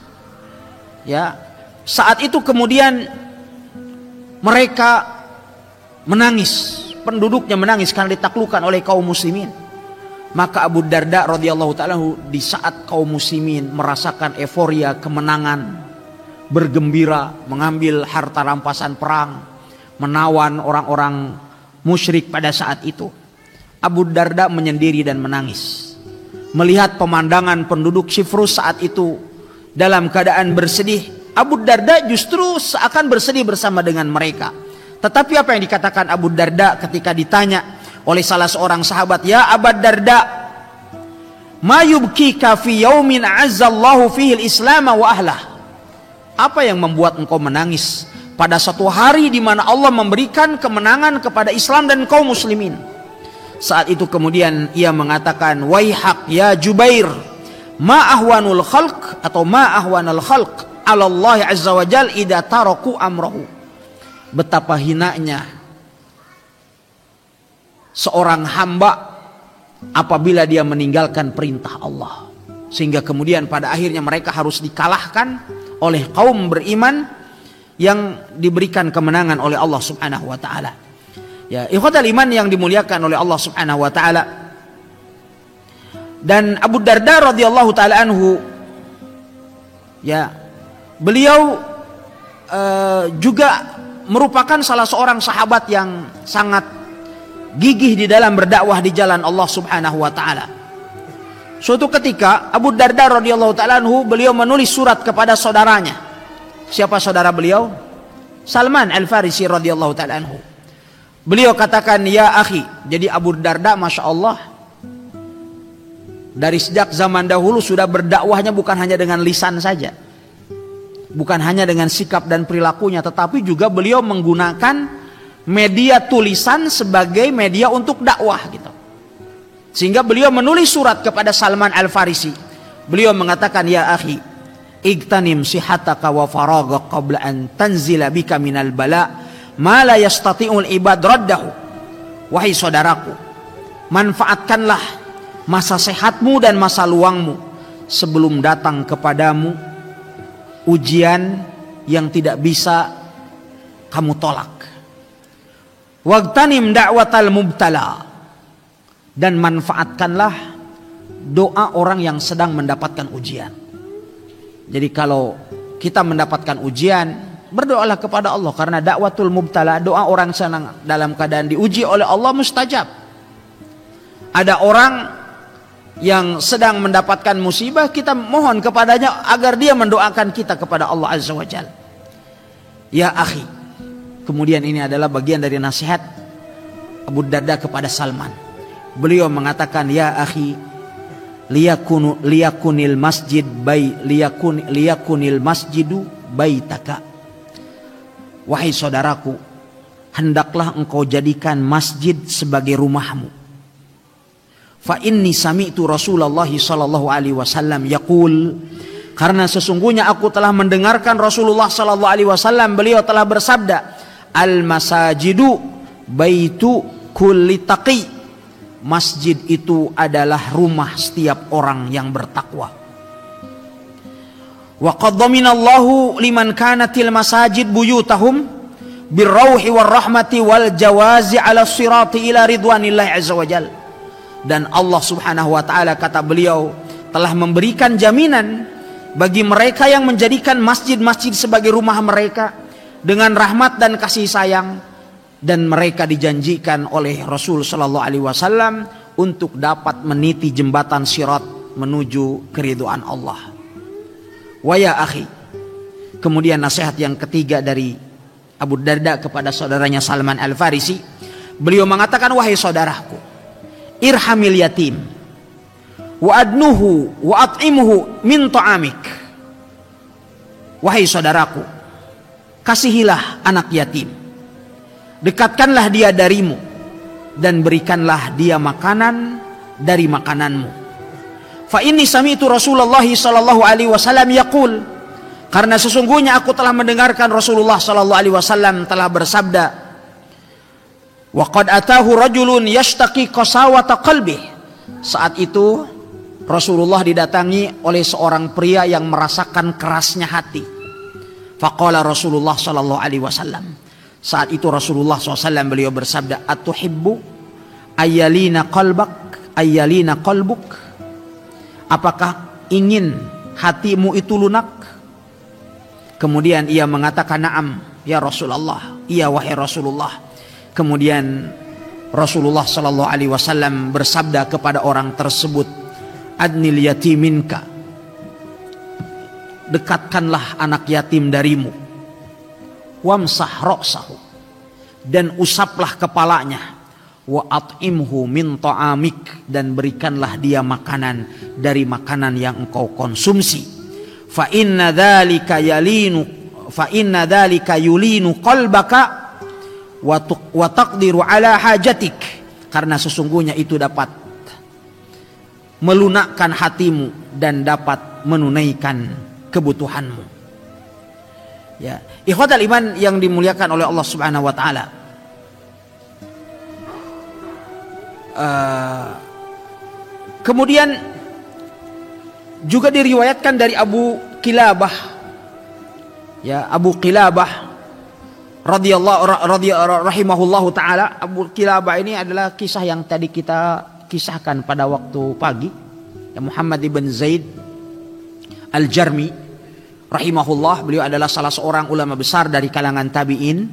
ya, saat itu kemudian mereka menangis, penduduknya menangis karena ditaklukkan oleh kaum muslimin. Maka Abu Darda radhiyallahu taala di saat kaum muslimin merasakan euforia kemenangan, bergembira, mengambil harta rampasan perang, menawan orang-orang musyrik pada saat itu, Abu Darda menyendiri dan menangis melihat pemandangan penduduk Sifrus saat itu dalam keadaan bersedih. Abu Darda justru seakan bersedih bersama dengan mereka. Tetapi apa yang dikatakan Abu Darda ketika ditanya oleh salah seorang sahabat, "Ya Abu Darda, ma yubkika fi yaumin azzallahu fihi al-islam wa ahlah?" Apa yang membuat engkau menangis pada satu hari di mana Allah memberikan kemenangan kepada Islam dan kaum muslimin? Saat itu kemudian ia mengatakan, "Waihak ya Jubair, ma ahwanul khalq atau ma ahwanul khalq 'ala Allah azza wa jalla idza taraku amrahu." Betapa hinanya seorang hamba apabila dia meninggalkan perintah Allah, sehingga kemudian pada akhirnya mereka harus dikalahkan oleh kaum beriman yang diberikan kemenangan oleh Allah Subhanahu wa taala. Ya, ikhwatal iman yang dimuliakan oleh Allah Subhanahu wa taala. Dan Abu Darda radhiyallahu taala anhu, ya, beliau juga merupakan salah seorang sahabat yang sangat gigih di dalam berdakwah di jalan Allah Subhanahu wa taala. Suatu ketika Abu Darda radhiyallahu taala anhu beliau menulis surat kepada saudaranya. Siapa saudara beliau? Salman Al-Farisi radhiyallahu taala anhu. Beliau katakan, "Ya akhi." Jadi Abu Darda Masya Allah dari sejak zaman dahulu sudah berdakwahnya bukan hanya dengan lisan saja, bukan hanya dengan sikap dan perilakunya, tetapi juga beliau menggunakan media tulisan sebagai media untuk dakwah gitu. Sehingga beliau menulis surat kepada Salman Al-Farisi. Beliau mengatakan, "Ya akhi, igtanim sihataka wa faragak qabla an tanzila bika minal bala ma la yastati'ul ibad raddahu." Wahai saudaraku, manfaatkanlah masa sehatmu dan masa luangmu sebelum datang kepadamu ujian yang tidak bisa kamu tolak. Wagtanim da'watal mubtala, dan manfaatkanlah doa orang yang sedang mendapatkan ujian. Jadi kalau kita mendapatkan ujian, berdoalah kepada Allah, karena dakwatul mubtala, doa orang senang dalam keadaan diuji oleh Allah mustajab. Ada orang yang sedang mendapatkan musibah, kita mohon kepadanya agar dia mendoakan kita kepada Allah Azza wa Jalla. Ya akhi, kemudian ini adalah bagian dari nasihat Abu Darda kepada Salman. Beliau mengatakan, "Ya akhi, liyakunil masjidu baitaka." Wahai saudaraku, hendaklah engkau jadikan masjid sebagai rumahmu. Fa inni sami'tu Rasulullah sallallahu alaihi wasallam yaqul, karena sesungguhnya aku telah mendengarkan Rasulullah sallallahu alaihi wasallam, beliau telah bersabda, "Al masajidu baitu kulli taqi." Masjid itu adalah rumah setiap orang yang bertakwa. Wa qad dhaminallahu liman kanatil masajid buyutahum birrauhi warahmati wal jawazi ala sirati ila ridwanillahi azza wajal. Dan Allah Subhanahu wa taala, kata beliau, telah memberikan jaminan bagi mereka yang menjadikan masjid-masjid sebagai rumah mereka dengan rahmat dan kasih sayang, dan mereka dijanjikan oleh Rasul sallallahu alaihi wasallam untuk dapat meniti jembatan sirat menuju keridhaan Allah. Wa ya akhi, kemudian nasihat yang ketiga dari Abu Darda kepada saudaranya Salman Al-Farisi, beliau mengatakan, wahai saudaraku, irhamil yatim wa adnuhu wa at'imhu min ta'amik. Wahai saudaraku, kasihilah anak yatim, dekatkanlah dia darimu, dan berikanlah dia makanan dari makananmu. Fa inni sami'tu Rasulullah sallallahu alaihi wasallam yaqul, karena sesungguhnya aku telah mendengarkan Rasulullah sallallahu alaihi wasallam telah bersabda, wa qad atahu rajulun yashtaqi qasawata qalbi. Saat itu Rasulullah didatangi oleh seorang pria yang merasakan kerasnya hati. Faqala Rasulullah sallallahu alaihi wasallam, saat itu Rasulullah SAW beliau bersabda, atuhibbu ayyalina qalbuk, apakah ingin hatimu itu lunak? Kemudian ia mengatakan, na'am ya Rasulullah, iya wahai Rasulullah. Kemudian Rasulullah sallallahu alaihi wasallam bersabda kepada orang tersebut, adnil yatiminka, dekatkanlah anak yatim darimu, wamsah ra'sahu, dan usaplah kepalanya, wa at'imhu min ta'amik, dan berikanlah dia makanan dari makanan yang engkau konsumsi. Fa inna dzalika yulinu qalbaka wa taqdiru ala hajatik, karena sesungguhnya itu dapat melunakkan hatimu dan dapat menunaikan kebutuhanmu. Ya, ikhwatal iman yang dimuliakan oleh Allah Subhanahu wa taala. Kemudian juga diriwayatkan dari Abu Qilabah, ya, Abu Qilabah rahimahullahu taala. Abu Qilabah ini adalah kisah yang tadi kita kisahkan pada waktu pagi, ya, Muhammad ibn Zaid Al-Jarmi rahimahullah. Beliau adalah salah seorang ulama besar dari kalangan tabi'in,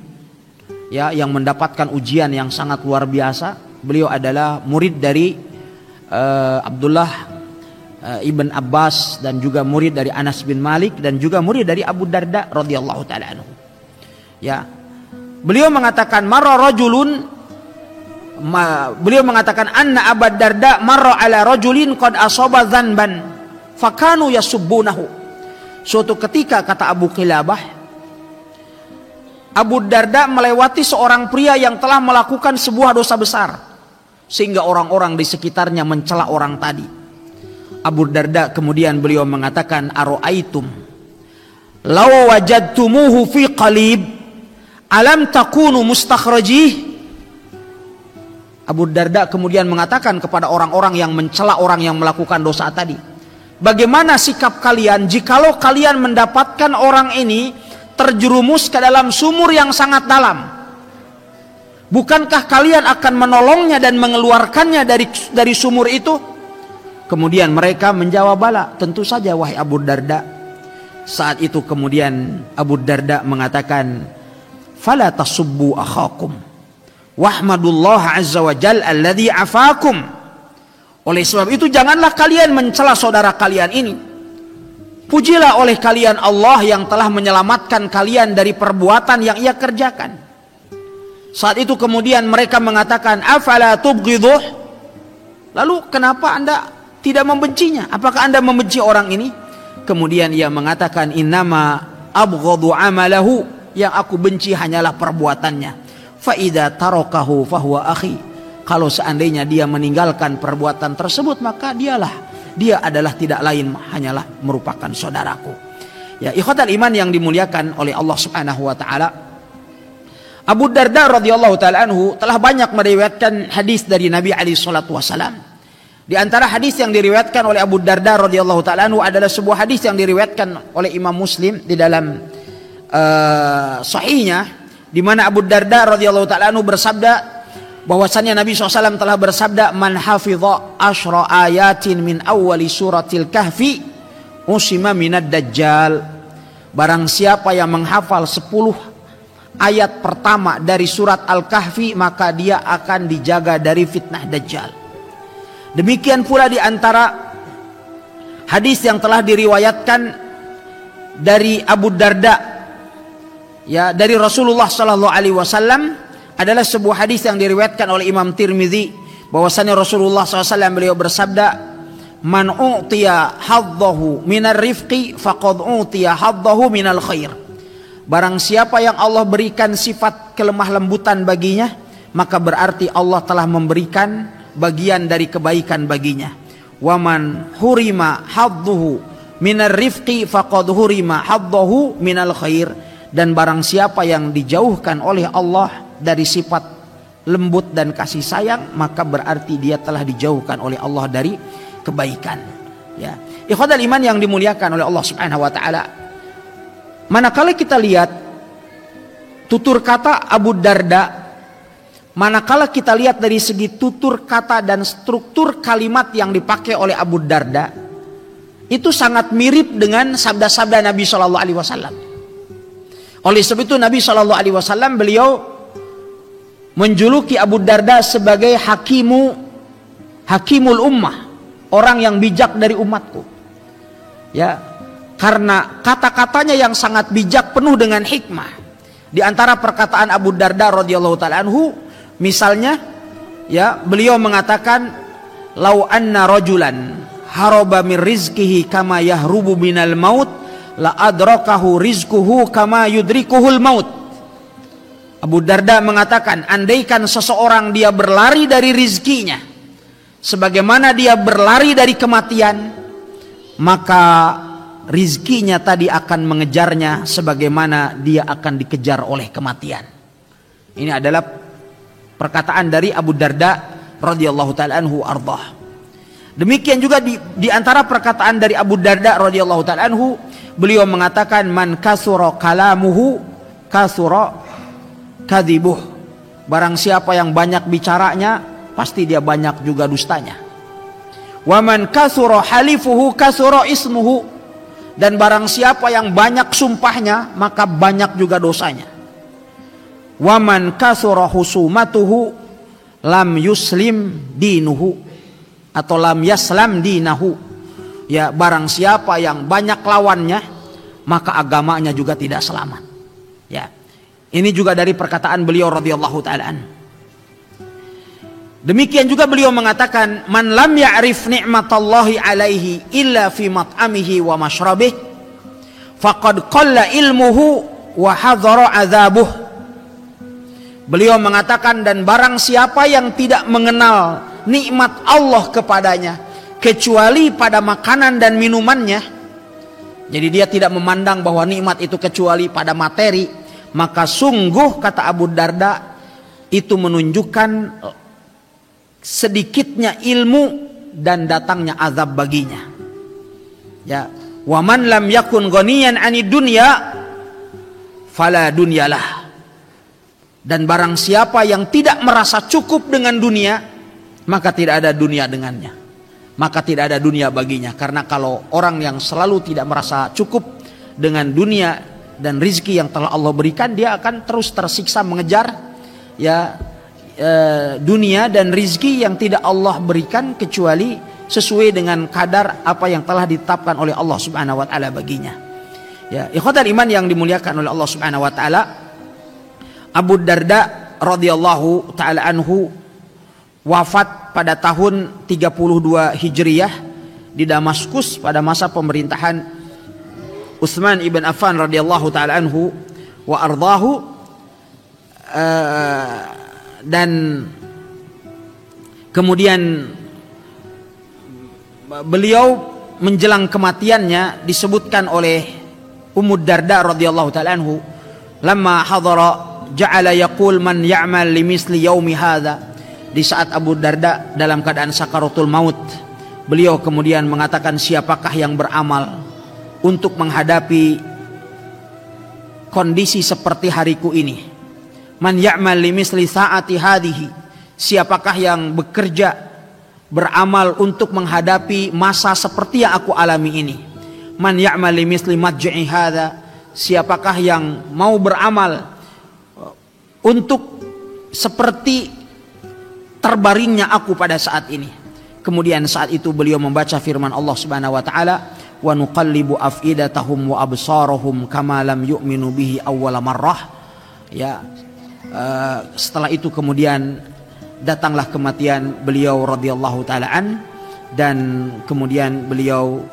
ya, yang mendapatkan ujian yang sangat luar biasa. Beliau adalah murid dari Abdullah ibn Abbas, dan juga murid dari Anas bin Malik, dan juga murid dari Abu Darda radhiyallahu taala anhu. Ya, beliau mengatakan beliau mengatakan anna Abu Darda marra ala rajulin qad asaba dzanban fakanu yasubbunahu. Suatu ketika, kata Abu Qilabah, Abu Darda melewati seorang pria yang telah melakukan sebuah dosa besar, sehingga orang-orang di sekitarnya mencela orang tadi. Abu Darda kemudian beliau mengatakan, aro'aitum law wajadtumuhu fi qalib alam takunu mustakhrajih. Abu Darda kemudian mengatakan kepada orang-orang yang mencela orang yang melakukan dosa tadi, bagaimana sikap kalian jikalau kalian mendapatkan orang ini terjerumus ke dalam sumur yang sangat dalam? Bukankah kalian akan menolongnya dan mengeluarkannya dari sumur itu? Kemudian mereka menjawab, bala, tentu saja wahai Abu Darda. Saat itu kemudian Abu Darda mengatakan, fala tasubbu akhakum wahmadullah azza wa jal alladhi afakum. Oleh sebab itu janganlah kalian mencela saudara kalian ini. Pujilah oleh kalian Allah yang telah menyelamatkan kalian dari perbuatan yang ia kerjakan. Saat itu kemudian mereka mengatakan, afala tubghiduh, lalu kenapa anda tidak membencinya? Apakah anda membenci orang ini? Kemudian ia mengatakan, innama abghadu amalahu, yang aku benci hanyalah perbuatannya. Fa idza tarakahu fahuwa akhi, kalau seandainya dia meninggalkan perbuatan tersebut, maka dia adalah tidak lain hanyalah merupakan saudaraku. Ya, ikhwatal iman yang dimuliakan oleh Allah Subhanahu wa taala, Abu Darda radhiyallahu taala anhu telah banyak meriwayatkan hadis dari Nabi alaihi salatu wasalam. Di antara hadis yang diriwayatkan oleh Abu Darda radhiyallahu taala anhu adalah sebuah hadis yang diriwayatkan oleh Imam Muslim di dalam sahihnya, di mana Abu Darda radhiyallahu taala anhu bersabda bahwasannya Nabi SAW telah bersabda, man hafidha asyra ayatin min awwali suratil kahfi usima minad dajjal. Barang siapa yang menghafal 10 ayat pertama dari surat Al-Kahfi, maka dia akan dijaga dari fitnah Dajjal. Demikian pula di antara hadis yang telah diriwayatkan dari Abu Darda, ya, dari Rasulullah sallallahu alaihi wasallam, adalah sebuah hadis yang diriwayatkan oleh Imam Tirmidzi, bahwasanya Rasulullah SAW beliau bersabda, man u'tiya haddahu minar rifqi faqad u'tiya haddahu minal khair. Barang siapa yang Allah berikan sifat kelemah lembutan baginya, maka berarti Allah telah memberikan bagian dari kebaikan baginya. Wa man hurima hadduhu minar rifqi faqad hurima haddahu minal khair. Dan barang siapa yang dijauhkan oleh Allah dari sifat lembut dan kasih sayang, maka berarti dia telah dijauhkan oleh Allah dari kebaikan. Ya, ikhwatal iman yang dimuliakan oleh Allah Subhanahu wa taala. Manakala kita lihat tutur kata Abu Darda, manakala kita lihat dari segi tutur kata dan struktur kalimat yang dipakai oleh Abu Darda, itu sangat mirip dengan sabda-sabda Nabi Shallallahu alaihi wasallam. Oleh sebab itu Nabi Shallallahu alaihi wasallam beliau menjuluki Abu Darda sebagai hakimul ummah, orang yang bijak dari umatku. Ya, karena kata-katanya yang sangat bijak, penuh dengan hikmah. Di antara perkataan Abu Darda radhiyallahu taala anhu, misalnya, ya, beliau mengatakan, "Lau anna rajulan haraba min rizqihi kama yahrubu minal maut, la adrakahu rizquhu kama yudrikuhul maut." Abu Darda mengatakan, andaikan seseorang dia berlari dari rizkinya sebagaimana dia berlari dari kematian, maka rizkinya tadi akan mengejarnya sebagaimana dia akan dikejar oleh kematian. Ini adalah perkataan dari Abu Darda radhiyallahu taala anhu ardah. Demikian juga di antara perkataan dari Abu Darda radhiyallahu taala anhu, beliau mengatakan, man kasura kalamuhu kasura kadhibuh. Barang siapa yang banyak bicaranya, pasti dia banyak juga dustanya. Wa man kasura halifuhu kasura ismuhu. Dan barang siapa yang banyak sumpahnya, maka banyak juga dosanya. Wa man kasura husumatuhu lam yuslim dinuhu, atau lam yaslam dinahu. Ya, barang siapa yang banyak lawannya, maka agamanya juga tidak selamat. Ya, ini juga dari perkataan beliau radhiyallahu taala anhu. Demikian juga beliau mengatakan, man lam ya'rif ni'matallahi alaihi illa fi mat'amihi wa mashrabih faqad qalla ilmuhu wa hadhara adzabuh. Beliau mengatakan, dan barang siapa yang tidak mengenal nikmat Allah kepadanya kecuali pada makanan dan minumannya, jadi dia tidak memandang bahwa nikmat itu kecuali pada materi, maka sungguh, kata Abu Darda, itu menunjukkan sedikitnya ilmu dan datangnya azab baginya. Ya, wa man lam yakun ghaniyan 'anid dunya fala dunyalah. Dan barang siapa yang tidak merasa cukup dengan dunia, maka tidak ada dunia dengannya. Maka tidak ada dunia baginya. Karena kalau orang yang selalu tidak merasa cukup dengan dunia dan rizki yang telah Allah berikan, dia akan terus tersiksa mengejar, ya, dunia dan rizki yang tidak Allah berikan kecuali sesuai dengan kadar apa yang telah ditetapkan oleh Allah Subhanahu wa taala baginya. Ya, ikhwatal iman yang dimuliakan oleh Allah Subhanahu wa taala, Abu Darda radhiyallahu taala anhu wafat pada tahun 32 Hijriyah di Damaskus pada masa pemerintahan Utsman ibn Affan radhiyallahu taala anhu wa ardhahu. Dan kemudian beliau menjelang kematiannya disebutkan oleh Ummu Darda radhiyallahu taala anhu, lamma hadara ja'ala yaqul man ya'mal limisli yaumi hadza. Di saat Abu Darda dalam keadaan sakaratul maut, beliau kemudian mengatakan, siapakah yang beramal untuk menghadapi kondisi seperti hariku ini? Man ya'mal limisli sa'ati hadhihi. Siapakah yang bekerja beramal untuk menghadapi masa seperti yang aku alami ini? Man ya'mal limithli madji'i hadza, siapakah yang mau beramal untuk seperti terbaringnya aku pada saat ini. Kemudian saat itu beliau membaca firman Allah Subhanahu wa taala, wa nuqallibu afidatahum wa absarahum kama lam yu'minu bihi awwala marrah. Ya, setelah itu kemudian datanglah kematian beliau radhiyallahu taala an, dan kemudian beliau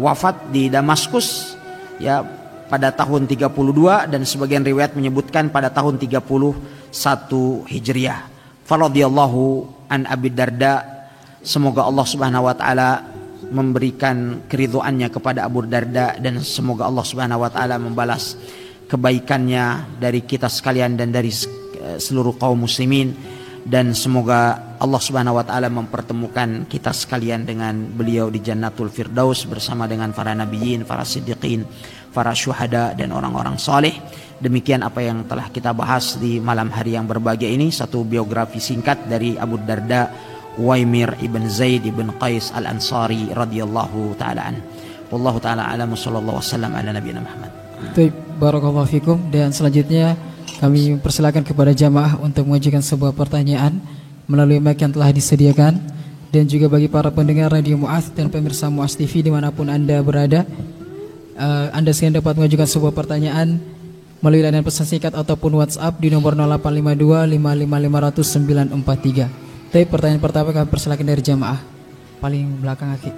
wafat di Damaskus ya pada tahun 32, dan sebagian riwayat menyebutkan pada tahun 31 Hijriah. Faradhiyallahu an Abi Darda, semoga Allah Subhanahu wa taala memberikan keridhoannya kepada Abu Darda, dan semoga Allah Subhanahu wa taala membalas kebaikannya dari kita sekalian dan dari seluruh kaum muslimin, dan semoga Allah Subhanahu wa taala mempertemukan kita sekalian dengan beliau di Jannatul Firdaus bersama dengan para nabiyyin, para siddiqin, para syuhada dan orang-orang saleh. Demikian apa yang telah kita bahas di malam hari yang berbahagia ini, satu biografi singkat dari Abu Darda Uwaimir ibn Zaid ibn Qais al-Ansari radhiyallahu taala an. Wallahu taala a'lam, sallallahu wasallam ala nabiyina Muhammad. Baik, barakallahu fikum. Dan selanjutnya kami persilakan kepada jamaah untuk mengajukan sebuah pertanyaan melalui mic yang telah disediakan, dan juga bagi para pendengar Radio Mu'adz dan pemirsa Mu'adz TV dimanapun Anda berada, Anda sekalian dapat mengajukan sebuah pertanyaan melalui layanan pesan singkat ataupun WhatsApp di nomor 0852 55 500 943. Tapi pertanyaan pertama kami persilakan dari jamaah paling belakang akhi.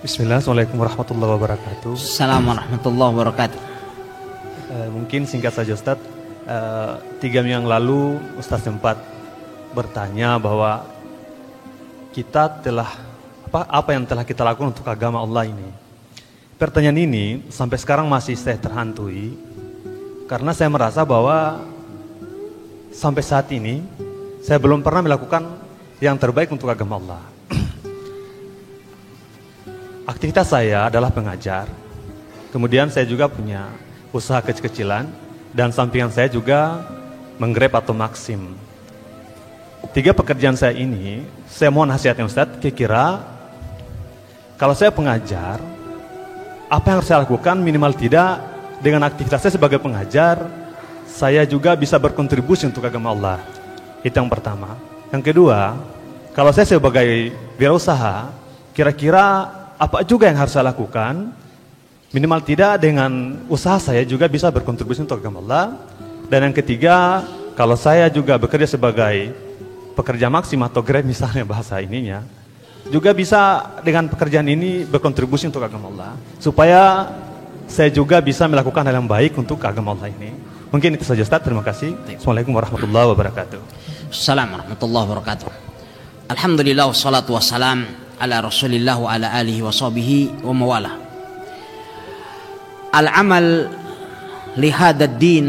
Bismillah, Assalamualaikum warahmatullahi wabarakatuh. Assalamualaikum warahmatullahi wabarakatuh. Mungkin singkat saja Ustaz, 3 minggu yang lalu Ustaz sempat bertanya bahwa kita telah apa yang telah kita lakukan untuk agama Allah ini. Pertanyaan ini sampai sekarang masih saya terhantui, karena saya merasa bahwa sampai saat ini saya belum pernah melakukan yang terbaik untuk agama Allah. Aktivitas saya adalah pengajar, kemudian saya juga punya usaha kecil-kecilan, dan sampingan saya juga menggrab atau maksim. 3 pekerjaan saya ini, saya mohon nasihatnya Ustaz, kira-kira kalau saya pengajar, apa yang harus saya lakukan? Minimal tidak dengan aktivitas saya sebagai pengajar, saya juga bisa berkontribusi untuk agama Allah. Itu yang pertama. Yang kedua, kalau saya sebagai wirausaha, kira-kira apa juga yang harus saya lakukan? Minimal tidak dengan usaha saya juga bisa berkontribusi untuk agama Allah. Dan yang ketiga, kalau saya juga bekerja sebagai pekerja maksim atau grab misalnya bahasa ininya, juga bisa dengan pekerjaan ini berkontribusi untuk agama Allah, supaya saya juga bisa melakukan hal yang baik untuk agama Allah ini. Mungkin itu saja Ustaz, terima kasih. Assalamualaikum warahmatullahi wabarakatuh. Assalamualaikum warahmatullahi wabarakatuh. Alhamdulillah wassalatu wassalam ala Rasulillah wa ala alihi wa sahbihi wa mawala. Al-amal li hadzal din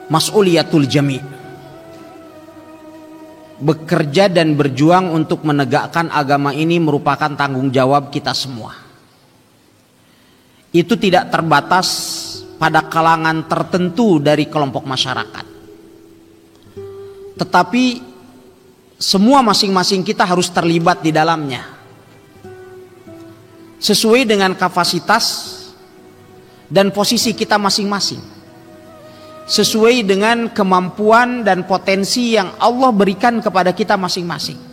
mas'uliyatul jami'. Bekerja dan berjuang untuk menegakkan agama ini merupakan tanggung jawab kita semua. Itu tidak terbatas pada kalangan tertentu dari kelompok masyarakat, tetapi semua masing-masing kita harus terlibat di dalamnya sesuai dengan kapasitas dan posisi kita masing-masing, sesuai dengan kemampuan dan potensi yang Allah berikan kepada kita masing-masing.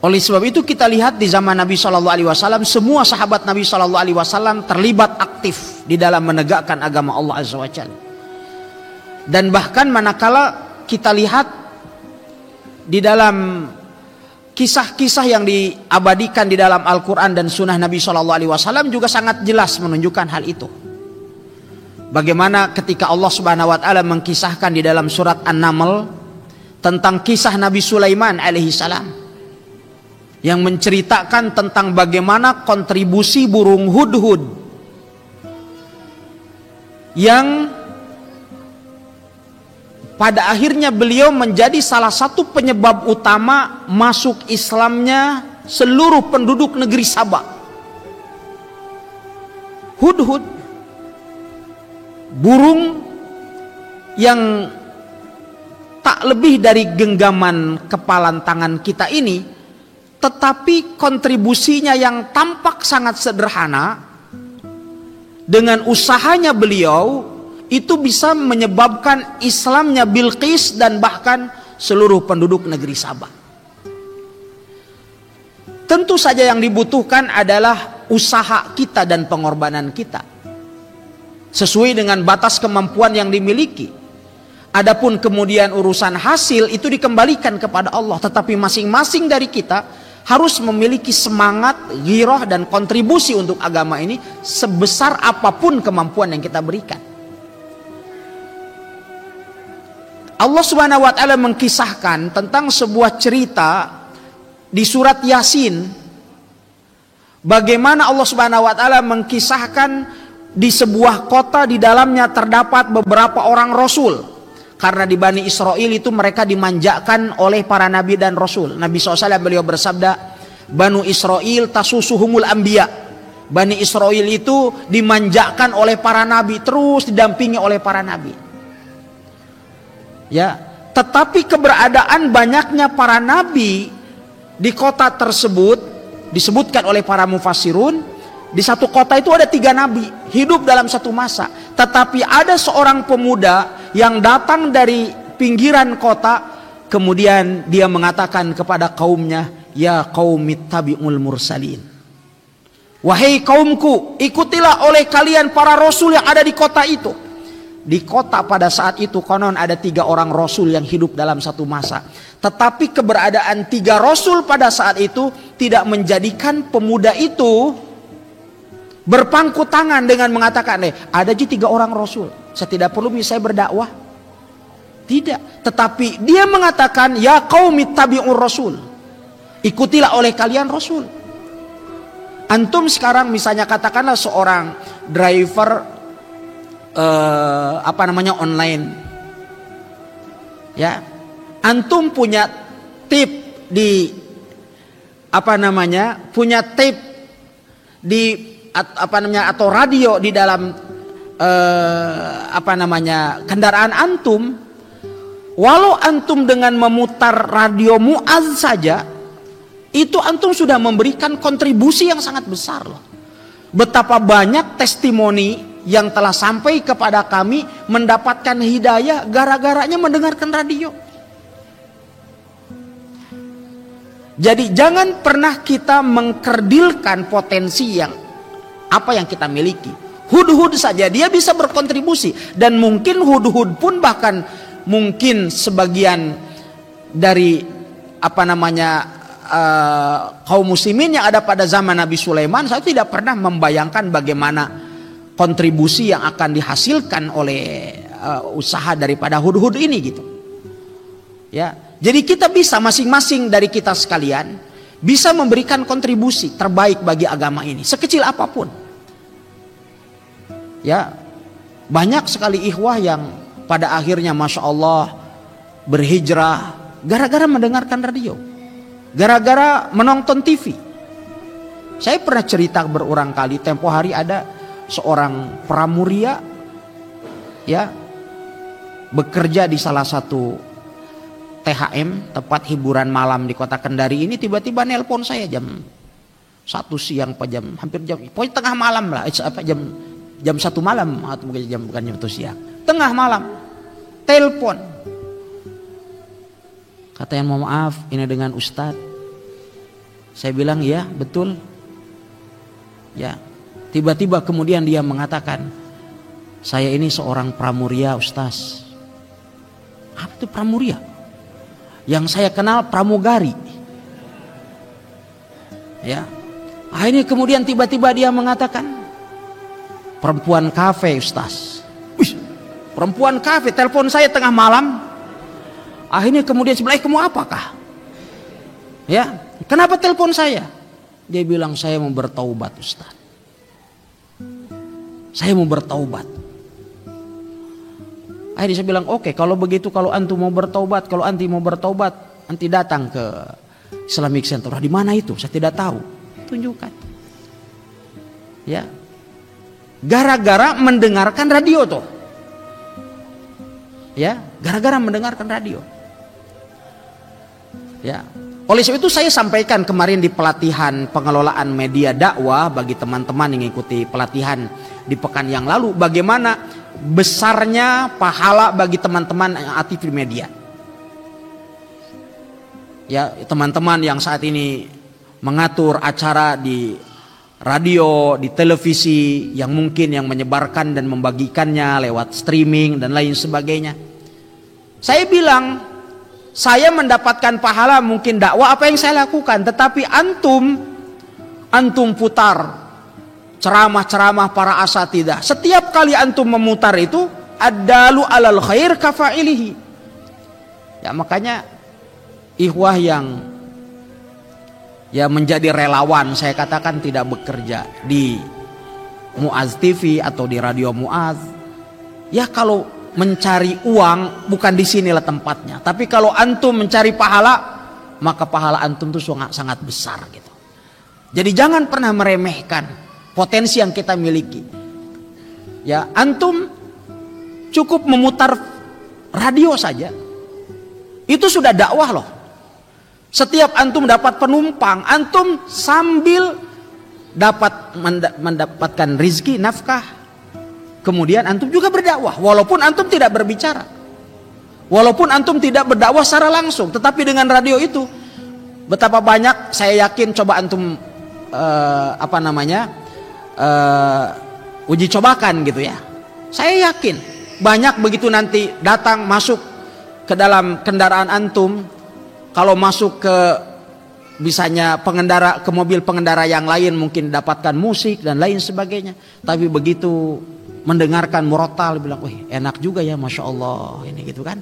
Oleh sebab itu kita lihat di zaman Nabi SAW, semua sahabat Nabi SAW terlibat aktif di dalam menegakkan agama Allah Azza wa Jalla. Dan bahkan manakala kita lihat di dalam kisah-kisah yang diabadikan di dalam Al-Quran dan Sunnah Nabi SAW juga sangat jelas menunjukkan hal itu. Bagaimana ketika Allah Subhanahu wa taala mengkisahkan di dalam surat An-Naml tentang kisah Nabi Sulaiman alaihi salam, yang menceritakan tentang bagaimana kontribusi burung hudhud yang pada akhirnya beliau menjadi salah satu penyebab utama masuk Islamnya seluruh penduduk negeri Sabah. Hudhud burung yang tak lebih dari genggaman kepalan tangan kita ini, tetapi kontribusinya yang tampak sangat sederhana, dengan usahanya beliau itu bisa menyebabkan Islamnya Bilqis dan bahkan seluruh penduduk negeri Sabah. Tentu saja yang dibutuhkan adalah usaha kita dan pengorbanan kita sesuai dengan batas kemampuan yang dimiliki. Adapun kemudian urusan hasil itu dikembalikan kepada Allah, tetapi masing-masing dari kita harus memiliki semangat, ghirah dan kontribusi untuk agama ini sebesar apapun kemampuan yang kita berikan. Allah Subhanahu wa taala mengkisahkan tentang sebuah cerita di surat Yasin, bagaimana Allah Subhanahu wa taala mengkisahkan di sebuah kota di dalamnya terdapat beberapa orang rasul. Karena di Bani Israel itu mereka dimanjakan oleh para nabi dan rasul. Nabi SAW beliau bersabda, Banu Israel tasusuhumul anbiya. Bani Israel itu dimanjakan oleh para nabi, terus didampingi oleh para nabi. Ya, tetapi keberadaan banyaknya para nabi di kota tersebut disebutkan oleh para mufassirun, di satu kota itu ada 3 nabi hidup dalam satu masa. Tetapi ada seorang pemuda yang datang dari pinggiran kota, kemudian dia mengatakan kepada kaumnya, ya qaumit tabi'ul mursalin. Wahai kaumku, ikutilah oleh kalian para rasul yang ada di kota itu. Di kota pada saat itu konon ada 3 orang rasul yang hidup dalam satu masa. Tetapi keberadaan 3 rasul pada saat itu tidak menjadikan pemuda itu berpangku tangan dengan mengatakan, ada aja 3 orang rasul, saya tidak perlu saya berdakwah. Tidak, tetapi dia mengatakan, ya qaumit tabi'ur rasul, ikutilah oleh kalian rasul. Antum sekarang misalnya katakanlah seorang driver online, ya, antum punya tip di punya tip di atau radio di dalam kendaraan antum. Walau antum dengan memutar radio Muaz saja, itu antum sudah memberikan kontribusi yang sangat besar loh. Betapa banyak testimoni yang telah sampai kepada kami mendapatkan hidayah gara-garanya mendengarkan radio. Jadi jangan pernah kita mengkerdilkan potensi yang kita miliki. Hud-hud saja dia bisa berkontribusi, dan mungkin hud-hud pun bahkan mungkin sebagian dari kaum muslimin yang ada pada zaman Nabi Sulaiman, saya tidak pernah membayangkan bagaimana kontribusi yang akan dihasilkan oleh usaha daripada hud-hud ini gitu. Ya, jadi kita bisa masing-masing dari kita sekalian bisa memberikan kontribusi terbaik bagi agama ini sekecil apapun. Ya, banyak sekali ikhwah yang pada akhirnya Masya Allah berhijrah gara-gara mendengarkan radio, gara-gara menonton TV. Saya pernah cerita berulang kali, tempo hari ada seorang pramuria, ya, bekerja di salah satu THM, tempat hiburan malam di kota Kendari ini. Tiba-tiba nelpon saya jam 1 siang, hampir pokoknya tengah malam lah, jam 1 malam atau bukan jam 1 siang, tengah malam telepon, katanya mohon maaf ini dengan Ustadz. Saya bilang ya betul. Ya, tiba-tiba kemudian dia mengatakan, saya ini seorang pramuria Ustaz. Apa itu pramuria? Yang saya kenal pramugari. Ya, ini kemudian tiba-tiba dia mengatakan, perempuan kafe Ustaz. Wih, perempuan kafe telepon saya tengah malam. Akhirnya kemudian sebelah, kamu apakah? Ya, kenapa telepon saya? Dia bilang, saya mau bertaubat Ustaz. Saya mau bertaubat. Akhirnya saya bilang, oke, kalau begitu, kalau antum mau bertaubat, kalau anti mau bertaubat, anti datang ke Islamic Center. Di mana itu? Saya tidak tahu. Tunjukkan. Ya, gara-gara mendengarkan radio tuh. Ya, gara-gara mendengarkan radio. Ya. Oleh sebab itu saya sampaikan kemarin di pelatihan pengelolaan media dakwah bagi teman-teman yang ikuti pelatihan di pekan yang lalu, bagaimana besarnya pahala bagi teman-teman yang aktif di media. Ya, teman-teman yang saat ini mengatur acara di radio, di televisi, yang mungkin yang menyebarkan dan membagikannya lewat streaming dan lain sebagainya. Saya bilang, saya mendapatkan pahala mungkin dakwah apa yang saya lakukan, tetapi antum putar ceramah-ceramah para asatidah. Setiap kali antum memutar itu, ad-dalu alal khair kafa'ilihi. Ya, makanya ikhwah yang ya menjadi relawan, saya katakan tidak bekerja di Muaz TV atau di Radio Muaz. Ya, kalau mencari uang bukan di sinilah tempatnya. Tapi kalau antum mencari pahala, maka pahala antum itu sangat besar gitu. Jadi jangan pernah meremehkan potensi yang kita miliki. Ya, antum cukup memutar radio saja, itu sudah dakwah loh. Setiap antum dapat penumpang, antum sambil mendapatkan rizki, nafkah. Kemudian antum juga berdakwah, walaupun antum tidak berbicara, walaupun antum tidak berdakwah secara langsung, tetapi dengan radio itu betapa banyak, saya yakin, coba antum uji cobakan gitu ya. Saya yakin banyak begitu nanti datang masuk ke dalam kendaraan antum, kalau masuk ke bisanya pengendara, ke mobil pengendara yang lain mungkin dapatkan musik dan lain sebagainya, tapi begitu mendengarkan murotal bilang, wih enak juga ya, Masya Allah ini gitu kan.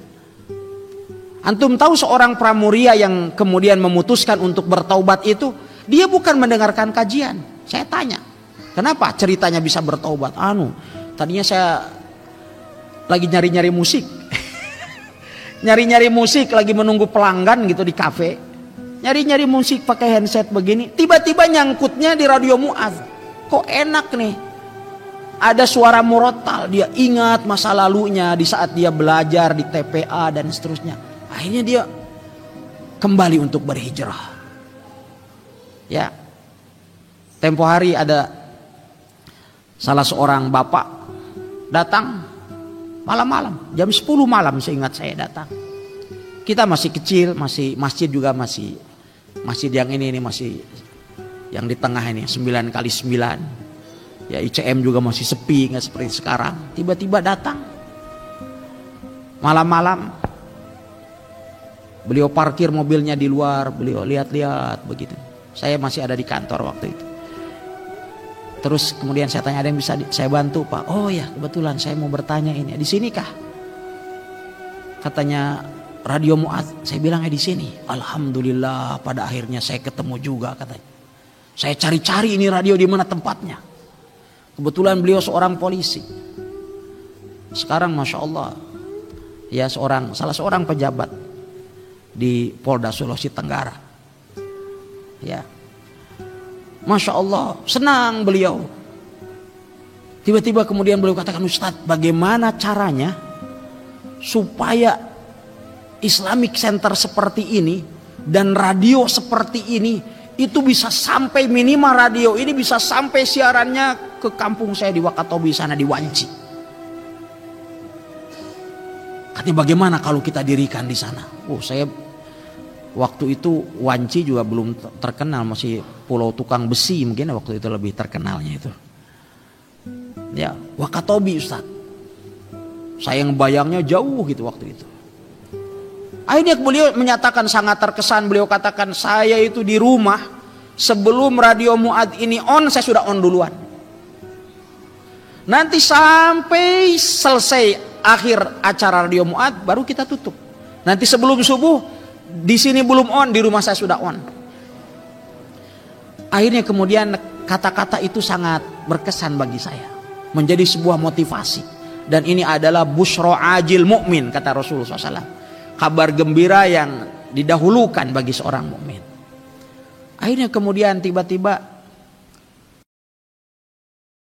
Antum tahu seorang pramuria yang kemudian memutuskan untuk bertaubat itu, dia bukan mendengarkan kajian. Saya tanya, kenapa ceritanya bisa bertaubat? Tadinya saya lagi nyari-nyari musik nyari-nyari musik, lagi menunggu pelanggan gitu di kafe, nyari-nyari musik pakai handset begini, tiba-tiba nyangkutnya di Radio Muaz. Kok enak nih, ada suara murotal, dia ingat masa lalunya di saat dia belajar di TPA dan seterusnya. Akhirnya dia kembali untuk berhijrah. Ya, tempo hari ada salah seorang bapak datang malam-malam, jam 10 malam seingat saya datang. Kita masih kecil, masih masjid juga masih yang ini masih yang di tengah ini 9x9. Ya, ICM juga masih sepi, nggak seperti sekarang. Tiba-tiba datang malam-malam, beliau parkir mobilnya di luar, beliau lihat-lihat begitu. Saya masih ada di kantor waktu itu. Terus kemudian saya tanya, ada yang bisa saya bantu Pak? Oh ya, kebetulan saya mau bertanya ini, di sini kah? Katanya Radio Muaz. Saya bilang di sini. Alhamdulillah, pada akhirnya saya ketemu juga katanya. Saya cari-cari ini radio di mana tempatnya. Kebetulan beliau seorang polisi. Sekarang Masya Allah, ya salah seorang pejabat di Polda Sulawesi Tenggara. Ya, Masya Allah, senang beliau. Tiba-tiba kemudian beliau katakan, Ustadz, bagaimana caranya supaya Islamic Center seperti ini dan radio seperti ini itu bisa sampai, minimal radio ini bisa sampai siarannya ke kampung saya di Wakatobi sana, di Wanci. Katanya bagaimana kalau kita dirikan di sana? Saya waktu itu Wanci juga belum terkenal, masih pulau tukang besi mungkin waktu itu lebih terkenalnya itu. Ya, Wakatobi Ustaz. Saya ngebayangnya jauh gitu waktu itu. Akhirnya beliau menyatakan sangat terkesan, beliau katakan, saya itu di rumah sebelum Radio Muad ini on, saya sudah on duluan. Nanti sampai selesai akhir acara Radio Muad baru kita tutup. Nanti sebelum subuh di sini belum on, di rumah saya sudah on. Akhirnya kemudian kata-kata itu sangat berkesan bagi saya, menjadi sebuah motivasi. Dan ini adalah busyra ajil mukmin, kata Rasulullah SAW. Kabar gembira yang didahulukan bagi seorang mukmin. Akhirnya kemudian tiba-tiba